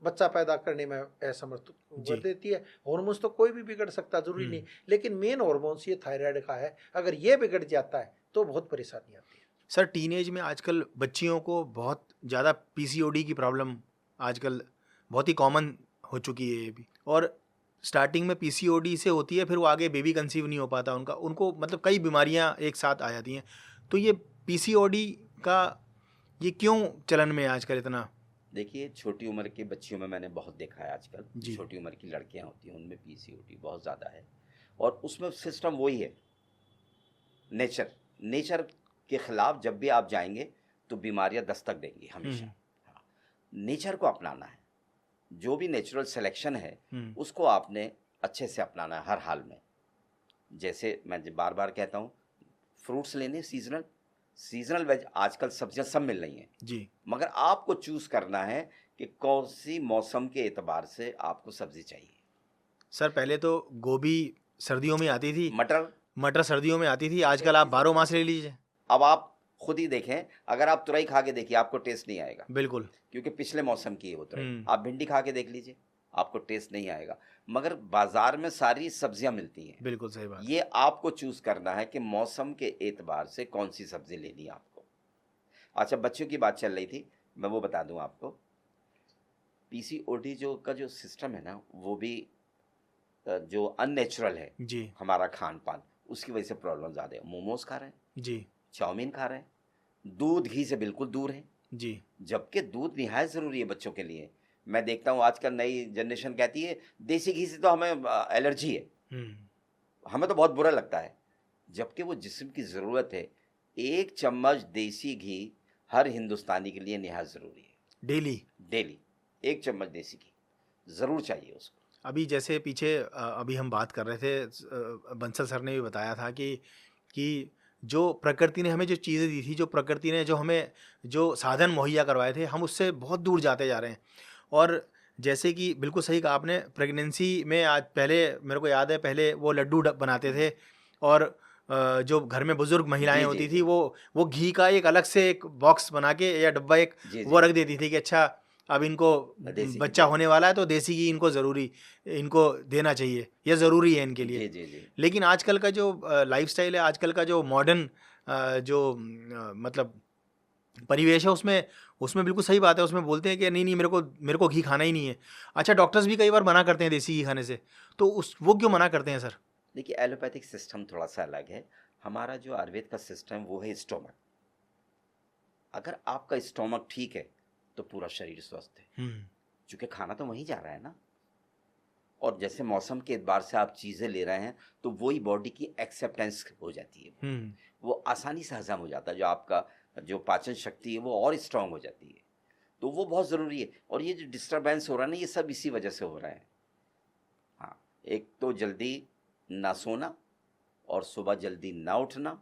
A: बच्चा पैदा करने में असमर्थ
C: जी।
A: कर देती है। हार्मोन्स तो कोई भी बिगड़ सकता, जरूरी नहीं, लेकिन मेन हार्मोन्स ये थायराइड का है, अगर ये बिगड़ जाता है तो बहुत परेशानी आती है।
C: सर टीनेज में आजकल बच्चियों को बहुत ज़्यादा पीसीओडी की प्रॉब्लम आजकल बहुत ही कॉमन हो चुकी है ये भी, और स्टार्टिंग में पीसीओडी से होती है, फिर वो आगे बेबी कंसीव नहीं हो पाता उनको मतलब कई बीमारियां एक साथ आ जाती हैं। तो ये पीसीओडी का ये क्यों चलन में है आजकल इतना?
B: देखिए, छोटी उम्र की बच्चियों में मैंने बहुत देखा है आजकल,
C: जी।
B: छोटी उम्र की लड़कियां होती हैं उनमें पीसीओडी बहुत ज़्यादा है, और उसमें सिस्टम वही है, नेचर के खिलाफ जब भी आप जाएंगे तो बीमारियां दस्तक देंगी हमेशा। हाँ, नेचर को अपनाना है, जो भी नेचुरल सिलेक्शन है उसको आपने अच्छे से अपनाना है हर हाल में। जैसे मैं बार बार कहता हूँ, फ्रूट्स लेने सीजनल वेज आजकल सब्जियां सब मिल रही हैं
C: जी।
B: मगर आपको चूज करना है कि कौन सी मौसम के एतबार से आपको सब्जी चाहिए।
C: सर पहले तो गोभी सर्दियों में आती थी,
B: मटर
C: सर्दियों में आती थी, आजकल आप 12 मास ले लीजिए।
B: अब आप खुद ही देखें, अगर आप तुरई खा के देखिए आपको टेस्ट नहीं आएगा,
C: बिल्कुल,
B: क्योंकि पिछले मौसम की है वो तुरई। आप भिंडी खा के देख लीजिए, आपको टेस्ट नहीं आएगा, मगर बाजार में सारी सब्जियां मिलती हैं।
C: बिल्कुल सही बात।
B: ये आपको चूज करना है कि मौसम के एतबार से कौन सी सब्जी लेनी है आपको। अच्छा, बच्चों की बात चल रही थी, मैं वो बता दूं आपको, पीसीओडी जो सिस्टम है ना, वो भी जो अननेचुरल है
C: जी।
B: हमारा खान पान, उसकी वजह से प्रॉब्लम ज़्यादा है। मोमोज खा रहे हैं
C: जी।
B: चाउमीन खा रहे हैं, दूध घी से बिल्कुल दूर है
C: जी।
B: जबकि दूध निहायत ज़रूरी है बच्चों के लिए। मैं देखता हूँ आजकल नई जनरेशन कहती है देसी घी से तो हमें एलर्जी है, हमें तो बहुत बुरा लगता है, जबकि वो जिस्म की ज़रूरत है। 1 चम्मच देसी घी हर हिंदुस्तानी के लिए निहायत ज़रूरी है। डेली 1 चम्मच देसी घी ज़रूर चाहिए उसको।
C: अभी जैसे पीछे अभी हम बात कर रहे थे, बंसल सर ने भी बताया था कि जो प्रकृति ने हमें जो चीज़ें दी थी, जो प्रकृति ने जो हमें जो साधन मुहैया करवाए थे, हम उससे बहुत दूर जाते जा रहे हैं। और जैसे कि बिल्कुल सही कहा आपने, प्रेगनेंसी में आज पहले मेरे को याद है, पहले वो लड्डू बनाते थे, और जो घर में बुजुर्ग महिलाएं होती थी वो घी का एक अलग से एक बॉक्स बना के या डब्बा एक वो रख देती थी कि अच्छा अब इनको बच्चा होने वाला है तो देसी घी इनको देना चाहिए, यह ज़रूरी है इनके लिए।
B: जी।
C: लेकिन आजकल का जो लाइफस्टाइल है, आजकल का जो मॉडर्न जो मतलब परिवेश है, उसमें बिल्कुल सही बात है, उसमें बोलते हैं कि नहीं मेरे को घी खाना ही नहीं है। अच्छा, डॉक्टर्स भी कई बार मना करते हैं देसी घी खाने से, तो वो क्यों मना करते हैं सर?
B: देखिए, एलोपैथिक सिस्टम थोड़ा सा अलग है, हमारा जो आयुर्वेद का सिस्टम वो है स्टोमक। अगर आपका स्टोमक ठीक है तो पूरा शरीर स्वस्थ है, क्योंकि खाना तो वहीं जा रहा है ना। और जैसे मौसम के एतबार से आप चीज़ें ले रहे हैं तो वही बॉडी की एक्सेप्टेंस हो जाती है, वो आसानी से हजम हो जाता है, जो आपका जो पाचन शक्ति है वो और स्ट्रांग हो जाती है, तो वो बहुत ज़रूरी है। और ये जो डिस्टर्बेंस हो रहा है ना, ये सब इसी वजह से हो रहा है। हाँ, एक तो जल्दी ना सोना और सुबह जल्दी ना उठना,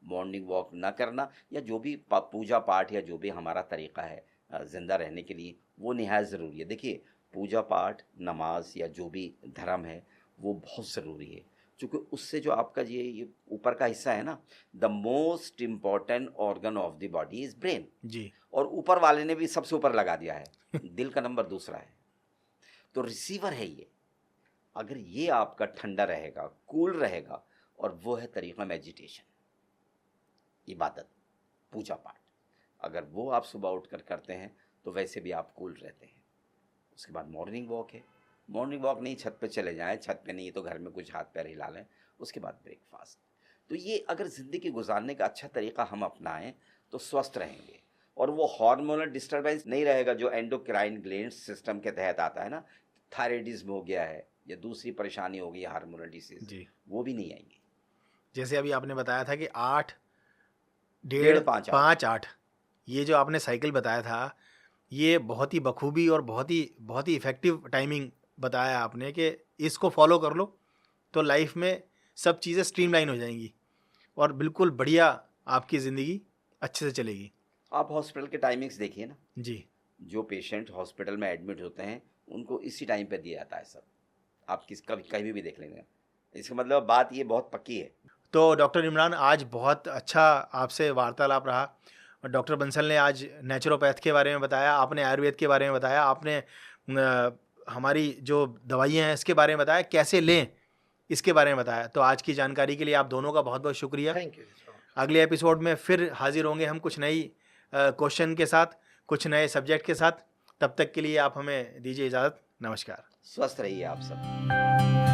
B: मॉर्निंग वॉक ना करना, या जो भी पूजा पाठ या जो भी हमारा तरीक़ा है ज़िंदा रहने के लिए, वो निहायत ज़रूरी है। देखिए, पूजा पाठ, नमाज या जो भी धर्म है वो बहुत ज़रूरी है, क्योंकि उससे जो आपका ये ऊपर का हिस्सा है ना, the most important organ of the body is brain जी। और ऊपर वाले ने भी सबसे ऊपर लगा दिया है दिल का नंबर दूसरा है, तो रिसीवर है ये। अगर ये आपका ठंडा रहेगा, कूल रहेगा, और वो है तरीक़ा मेडिटेशन, इबादत, पूजा पाठ, अगर वो आप सुबह उठ कर करते हैं तो वैसे भी आप कूल रहते हैं। उसके बाद मॉर्निंग वॉक है, मॉर्निंग वॉक नहीं, छत पे चले जाएं, छत पे नहीं तो घर में कुछ हाथ पैर हिला लें, उसके बाद ब्रेकफास्ट। तो ये अगर ज़िंदगी गुजारने का अच्छा तरीक़ा हम अपनाएं तो स्वस्थ रहेंगे, और वो हार्मोनल डिस्टर्बेंस नहीं रहेगा जो एंडोक्राइन ग्लैंड सिस्टम के तहत आता है ना, थायराइडिज्म हो गया है या दूसरी परेशानी हो गई है हार्मोनल डिसीज, वो भी नहीं आएंगी।
C: जैसे अभी आपने बताया था कि 8, 1.5, 5, 8, ये जो आपने साइकिल बताया था, ये बहुत ही बखूबी और बहुत ही इफ़ेक्टिव टाइमिंग बताया आपने कि इसको फॉलो कर लो तो लाइफ में सब चीज़ें स्ट्रीमलाइन हो जाएंगी और बिल्कुल बढ़िया आपकी ज़िंदगी अच्छे से चलेगी।
B: आप हॉस्पिटल के टाइमिंग्स देखिए ना
C: जी,
B: जो पेशेंट हॉस्पिटल में एडमिट होते हैं उनको इसी टाइम पे दिया जाता है सब, आप कहीं भी देख लेंगे। इसका मतलब बात ये बहुत पक्की है।
C: तो डॉक्टर इमरान, आज बहुत अच्छा आपसे वार्तालाप रहा। डॉक्टर बंसल ने आज नेचुरोपैथ के बारे में बताया, आपने आयुर्वेद के बारे में बताया, आपने हमारी जो दवाइयाँ हैं इसके बारे में बताया, कैसे लें इसके बारे में बताया। तो आज की जानकारी के लिए आप दोनों का बहुत बहुत शुक्रिया।
A: Thank you.
C: अगले एपिसोड में फिर हाजिर होंगे हम कुछ नई क्वेश्चन के साथ, कुछ नए सब्जेक्ट के साथ। तब तक के लिए आप हमें दीजिए इजाज़त। नमस्कार।
B: स्वस्थ रहिए आप सब।